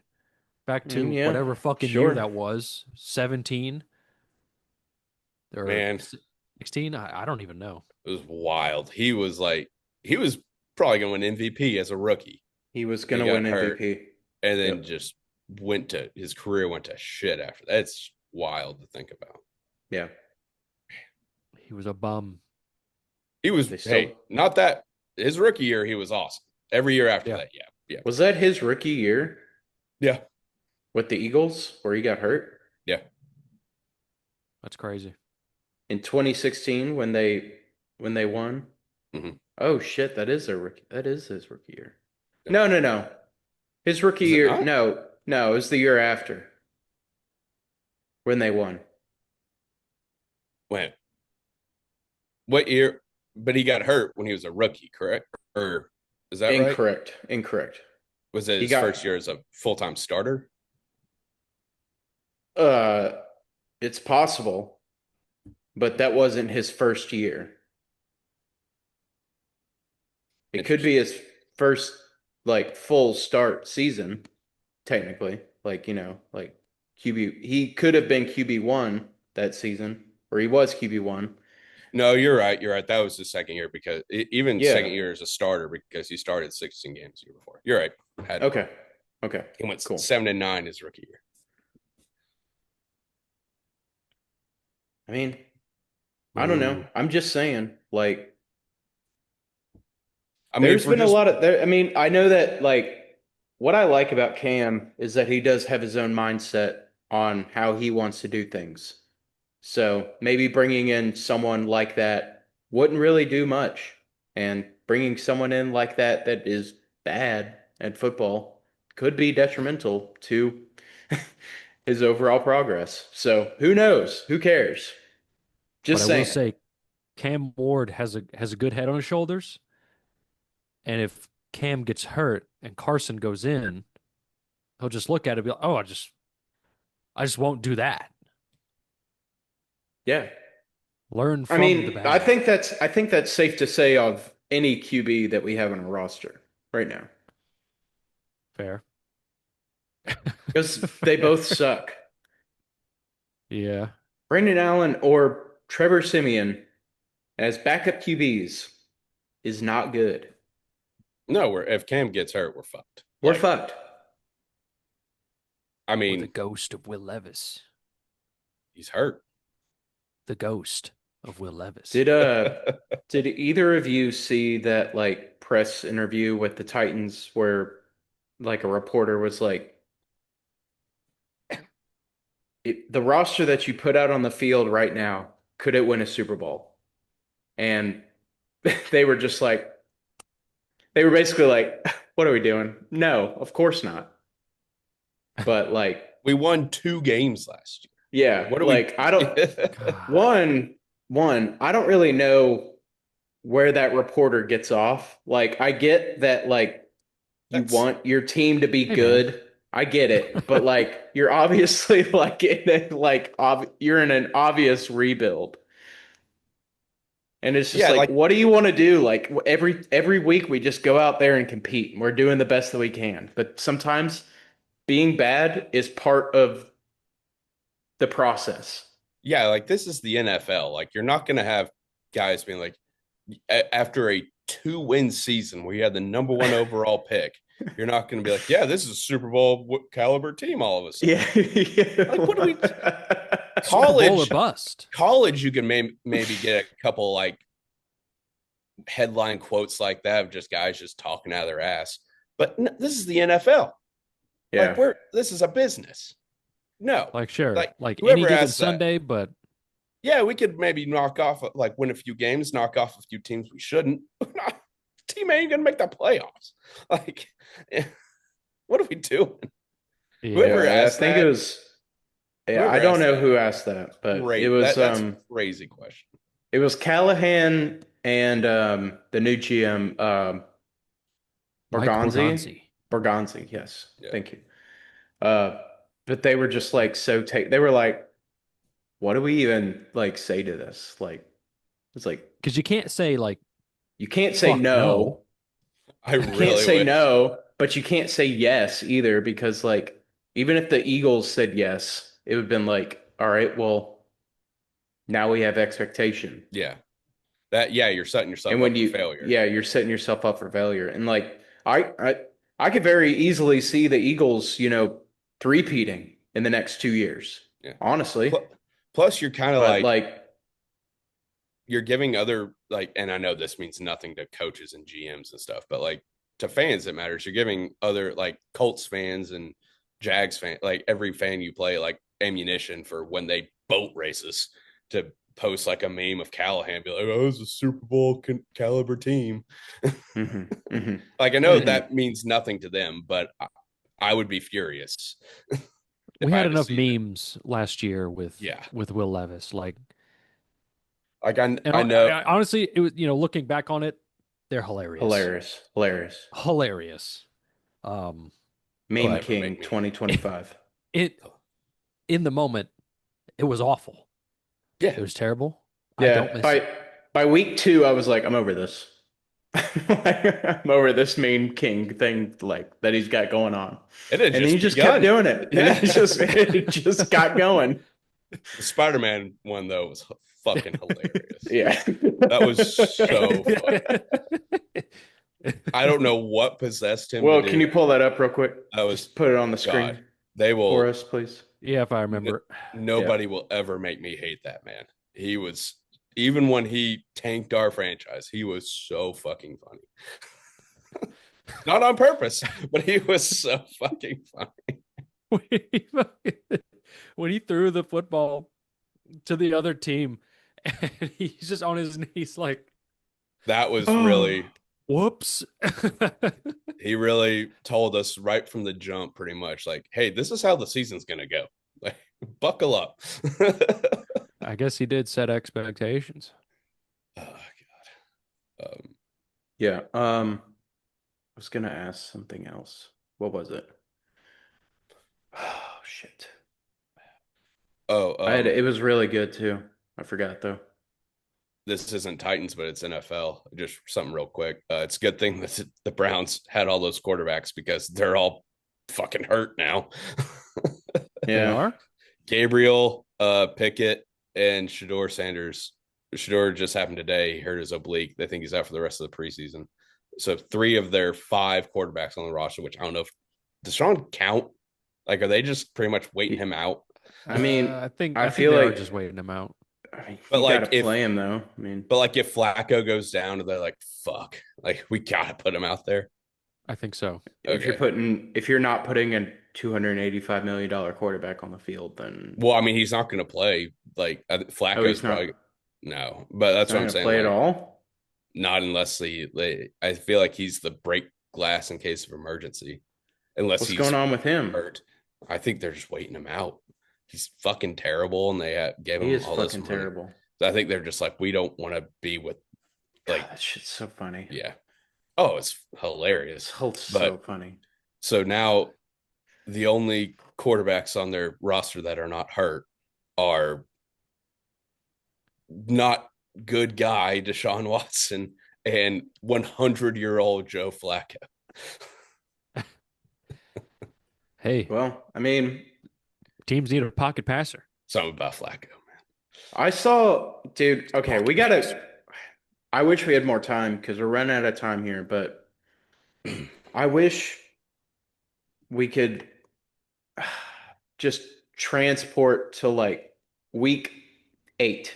back I mean, to yeah, whatever fucking year sure. that was, 17 or Man, 16. I don't even know. it was wild. He was probably going to win MVP as a rookie. He was He gonna got win hurt MVP. and then Yep. just his career went to shit after that. It's wild to think about. Yeah. He was a bum. He was They still not that his rookie year he was awesome. Every year after Yeah. that, yeah. Yeah. Was that his rookie year Yeah. with the Eagles where he got hurt? Yeah. That's crazy. In 2016 when they won? hmm Oh shit, that is their rookie. That is his rookie year. Yeah. No, no, no. His rookie Is it year, not? no, no, it was the year after when they won. When? What year? But he got hurt when he was a rookie, correct? Or is that right? Incorrect. Incorrect. Was it He his got first year as a full-time starter? uh it's possible, but that wasn't his first year. It could be Interesting. his first like full start season, technically. Like, like QB he could have been QB1 that season, or he was QB1. No, you're right. You're right. That was his second year because even Yeah. second year as a starter because he started 16 games the year before. You're right. Had it wrong. Okay. Okay. He went Cool. 7-9 his rookie year. I mean, I don't know. Ooh. I'm just saying, like, I mean, there's if we're been a just lot of there. I mean, I know that like what I like about Cam is that he does have his own mindset on how he wants to do things. So maybe bringing in someone like that wouldn't really do much. And bringing someone in like that that is bad at football could be detrimental to his overall progress. So who knows? Who cares? But Just I will saying. say Cam Ward has a good head on his shoulders. And if Cam gets hurt and Carson goes in, he'll just look at it and be like, oh, I just won't do that. Yeah. Learn I from the mean, bad. I think that's safe to say of any QB that we have on our roster right now. Fair. Because they Fair. both suck. Yeah. Brandon Allen or Trevor Simeon as backup QBs is not good. no, we're if Cam gets hurt, we're fucked. We're Like, fucked. I Or the mean, ghost of Will Levis. he's hurt. The ghost of Will Levis. Did did either of you see that like press interview with the Titans where like a reporter was like the roster that you put out on the field right now, could it win a Super Bowl? And they were just like they were basically like, what are we doing? No, of course not. But like, We won 2 games last year. yeah, What are we? like I don't God. one, I don't really know where that reporter gets off. Like I get that like you That's want your team to be Hey, man. good. I get it. But like you're obviously like in a, like you're in an obvious rebuild. And it's just yeah, like, like what do you want to do? Like every week we just go out there and compete. And we're doing the best that we can. But sometimes being bad is part of the process. yeah, like this is the NFL. Like you're not gonna have guys being like after a 2-win season where you had the number one overall pick. You're not gonna be like, yeah, this is a Super Bowl caliber team all of a sudden. Yeah. Yeah. Like, what do we? Super Bowl or College, bust. college, you can maybe get a couple like headline quotes like that of just guys just talking out of their ass. But this is the NFL. Like Yeah. this is a business. No, Like, sure. like Like any whoever given asked that, Sunday, but yeah, we could maybe knock off like win a few games, knock off a few teams we shouldn't. Team ain't gonna make the playoffs. Like, what are we doing? yeah. Whoever Yeah. I asked think it that, was, yeah, I whoever don't asked know that, who asked that, but great. That's a crazy question. it was Callahan and the new GM Mike Borgonzi. Borgonzi. Borgonzi, yes. Yeah, Thank you. Uh, but they were just like they were like, what do we even like say to this? Like, it's like Because you can't say, like, you can't say fuck no. no. I You can't really say wish. no, but you can't say yes either because like even if the Eagles said yes, it would have been like, all right, well, now we have expectation. Yeah, that. Yeah, you're setting And yourself when up for you failure. yeah, you're setting yourself up for failure. And like I could very easily see the Eagles, three-peating in the next 2 years. Yeah. Honestly. Plus, you're kind of But like like you're giving other like, and I know this means nothing to coaches and GMs and stuff, but like to fans it matters. You're giving other like Colts fans and Jags fan, like every fan you play, like ammunition for when they boat races to post like a meme of Callahan, be like, "Oh, it's a Super Bowl caliber team." Like I know that means nothing to them, but I would be furious We if I had had to enough see that. memes last year with Yeah, Will Levis. Like, like and I know. honestly, it was, looking back on it, they're hilarious, Hilarious. hilarious. Meme But King 2025. it in the moment, it was awful. Yeah, It was terrible. I Yeah, don't miss it. by week 2, I was like, I'm over this. I'm over this meme king thing like that he's got going on. it had And then he just kept begun. doing it. And Yeah, it just got going. the Spider-Man one though was fucking hilarious. Yeah. That was so funny. I don't know what possessed him to Well, do can you that. pull that up real quick? That was Just put it on the God. screen They for will. us, please. Yeah, if I remember. Nobody will ever make me hate that man. He was, even when he tanked our franchise, he was so fucking funny. Not on purpose, but he was so fucking funny. When he threw the football to the other team and he's just on his knees like, That was Oh, really, whoops. he really told us right from the jump, pretty much like, hey, this is how the season's going to go. Like, buckle up. I guess he did set expectations. Oh, God. yeah. I was gonna ask something else. What was it? Oh shit. It was really good too. I forgot though. This isn't Titans, but it's NFL. Just something real quick. It's a good thing that the Browns had all those quarterbacks because they're all fucking hurt now. They Yeah. are? Gabriel, Pickett, and Shador Sanders. Shador just happened today. He hurt his oblique. They think he's out for the rest of the preseason. So 3 of their 5 quarterbacks on the roster, which I don't know if does Sean count? Like, are they just pretty much waiting him out? I mean, I think I think feel they are like just waiting him out. But you like gotta play him though. I mean, but like if Flacco goes down, they're like, fuck, like we gotta put him out there. I think so. if Okay. you're not putting a $285 million quarterback on the field, then Well, I mean, he's not going to play. Like Flacco's he's probably not no, but he's that's not what I'm gonna saying. play at Like, all. not unless I feel like he's the break glass in case of emergency, unless What's he's going on with him? hurt. I think they're just waiting him out. He's fucking terrible, and they gave He him is all this fucking money. terrible. So I think they're just like, we don't want to be with, like, God, that shit's so funny. yeah. Oh, it's hilarious. It's so But funny. so now the only quarterbacks on their roster that are not hurt are not good guy Deshaun Watson and 100-year-old Joe Flacco. Hey, Well, I mean, teams need a pocket passer. Something about Flacco, man. I saw, dude. Okay, we Pocket gotta. I wish we had more time because we're running out of time here, but I wish we could just transport to like week 8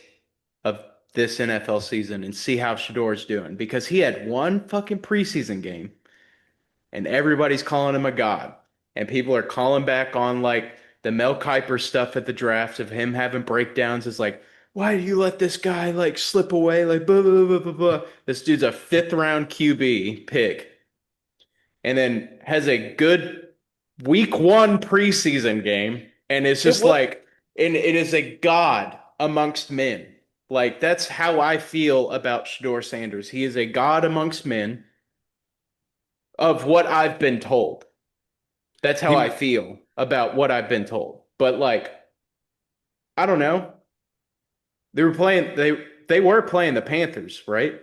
of this NFL season and see how Shador's doing because he had one fucking preseason game and everybody's calling him a god. And people are calling back on like the Mel Kiper stuff at the draft of him having breakdowns. Is like, why do you let this guy like slip away? Like, blah, blah, blah, blah, blah. This dude's a 5th-round QB pick and then has a good week 1 preseason game. And it's just like, and it is a god amongst men. Like, that's how I feel about Shador Sanders. He is a god amongst men of what I've been told. That's how I feel about what I've been told. But like, I don't know. They were playing the Panthers, right?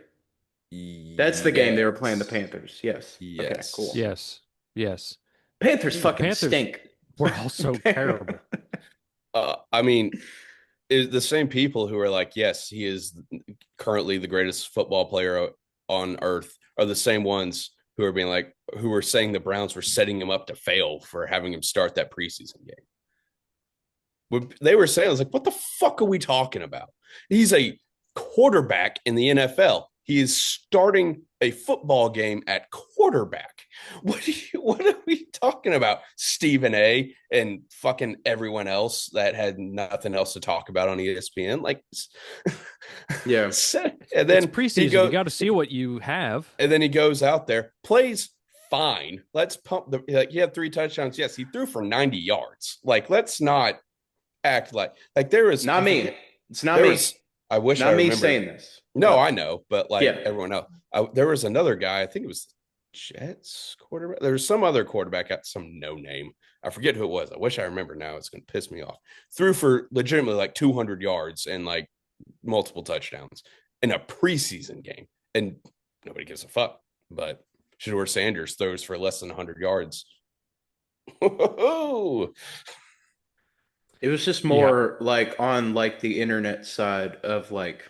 That's the game they were playing the Panthers. Yes. Yes. Okay, cool. Yes. Yes. Panthers The fucking Panthers stink. We're also terrible. I mean, the same people who are like, yes, he is currently the greatest football player on earth are the same ones who are being like, who were saying the Browns were setting him up to fail for having him start that preseason game. What they were saying, I was like, what the fuck are we talking about? He's a quarterback in the NFL. he is starting a football game at quarterback. What are we talking about? Stephen A. and fucking everyone else that had nothing else to talk about on ESPN. Like, Yeah. and It's then preseason. You got to see what you have. and then he goes out there, plays fine. Let's pump the like. He had 3 touchdowns. Yes, he threw for 90 yards. Like, let's not act like there was Not me. It's not there me. was. I wish Not I me remember. saying this. No, I know, but like Yeah. everyone else, there was another guy. I think it was Jets quarterback. There was some other quarterback at some no name. I forget who it was. I wish I remember now. It's going to piss me off. Threw for legitimately like 200 yards and like multiple touchdowns in a preseason game, and nobody gives a fuck. But Shedeur Sanders throws for less than 100 yards. It was just more like on like the internet side of like,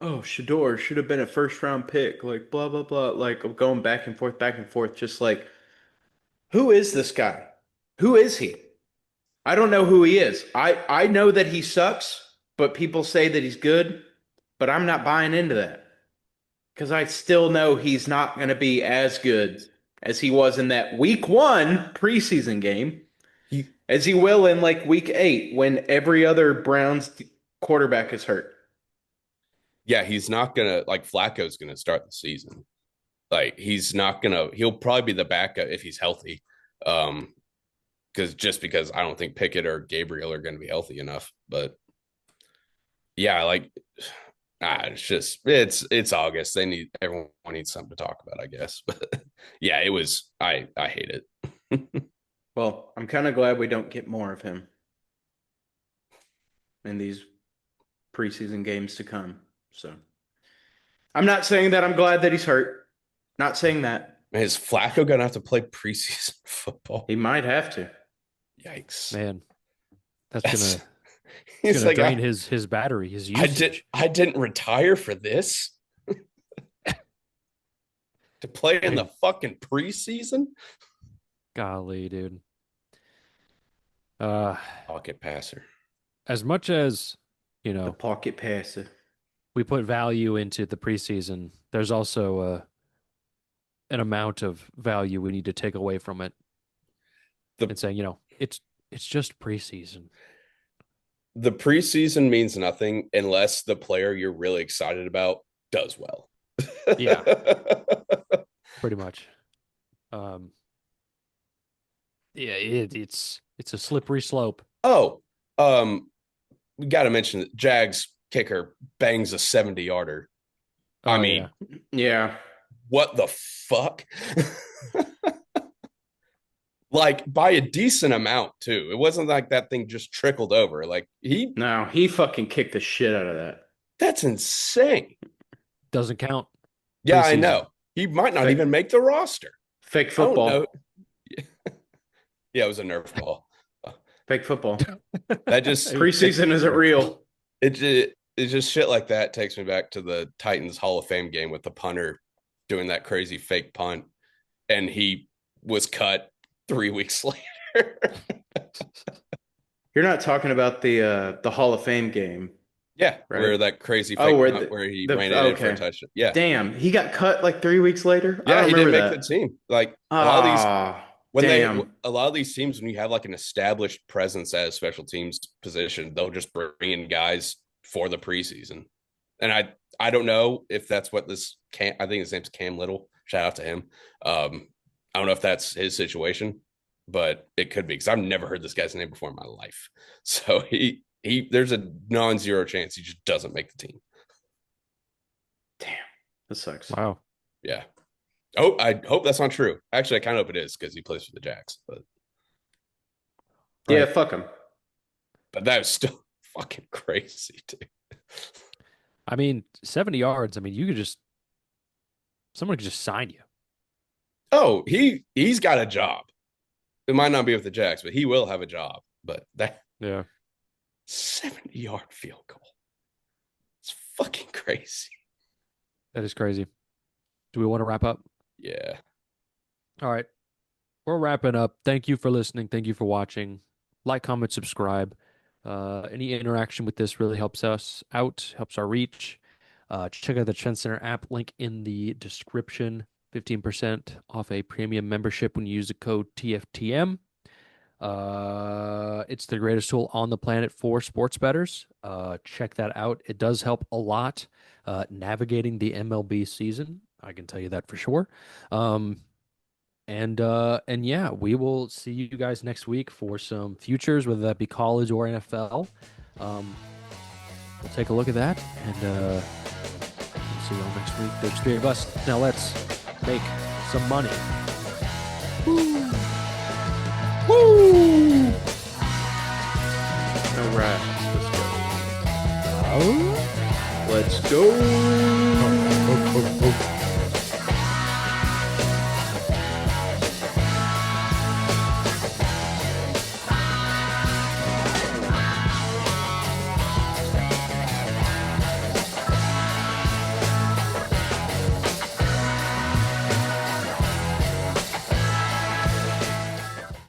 oh, Shedeur should have been a first round pick, like blah blah blah, like going back and forth, just like, who is this guy? Who is he? I don't know who he is. I know that he sucks, but people say that he's good, but I'm not buying into that because I still know he's not going to be as good as he was in that week 1 preseason game as he will in like week 8 when every other Browns quarterback is hurt. Yeah, he's not gonna like Flacco's gonna start the season. Like he's not gonna. He'll probably be the backup if he's healthy. Because I don't think Pickett or Gabriel are going to be healthy enough. But yeah, like it's August. Everyone needs something to talk about, I guess. But yeah, it was. I hate it. Well, I'm kind of glad we don't get more of him in these preseason games to come. So I'm not saying that I'm glad that he's hurt. Not saying that. Is Flacco gonna have to play preseason football? He might have to. Yikes, man. That's gonna he's like drain his battery, his usage. I didn't retire for this to play in the fucking preseason. Golly, dude. Pocket passer. As much as The pocket passer. we put value into the preseason, there's also an amount of value we need to take away from it. And saying, it's just preseason. The preseason means nothing unless the player you're really excited about does well. Yeah. Pretty much. Yeah, it's a slippery slope. Oh, we got to mention that Jags kicker bangs a 70-yarder. I mean, yeah. What the fuck? Like by a decent amount too. It wasn't like that thing just trickled over. Like he fucking kicked the shit out of that. That's insane. Doesn't count. Yeah, preseason. I know. He might not even make the roster. Fake football. Yeah, it was a Nerf ball. Fake football. That just preseason isn't real. It's just shit like that takes me back to the Titans Hall of Fame game with the punter doing that crazy fake punt, and he was cut 3 weeks later. You're not talking about the Hall of Fame game. Yeah, right? Where that crazy fake punt where he ran it in for a touchdown. Yeah. Damn, he got cut like 3 weeks later? Yeah, he didn't make the team. Like a lot of these a lot of these teams, when you have like an established presence at a special teams position, they'll just bring in guys for the preseason. And I don't know if that's what I think his name's Cam Little. Shout out to him. I don't know if that's his situation, but it could be because I've never heard this guy's name before in my life. So he there's a non-zero chance he just doesn't make the team. Damn, that sucks. Wow. Yeah. Oh, I hope that's not true. Actually, I kind of hope it is because he plays for the Jags. But yeah, fuck him. But that was still fucking crazy, dude. I mean, 70 yards. I mean, someone could just sign you. Oh, he's got a job. It might not be with the Jags, but he will have a job. But that 70-yard field goal. It's fucking crazy. That is crazy. Do we want to wrap up? Yeah. All right. We're wrapping up. Thank you for listening. Thank you for watching. Like, comment, subscribe. Any interaction with this really helps us out, helps our reach. Check out the Trend Center app, link in the description. 15% off a premium membership when you use the code TFTM. It's the greatest tool on the planet for sports bettors. Check that out. It does help a lot navigating the MLB season. I can tell you that for sure. And yeah, we will see you guys next week for some futures, whether that be college or NFL. We'll take a look at that, and we'll see you all next week. There's 3 of us. Now let's make some money. Woo! Woo! All right, let's go. Oh. Let's go.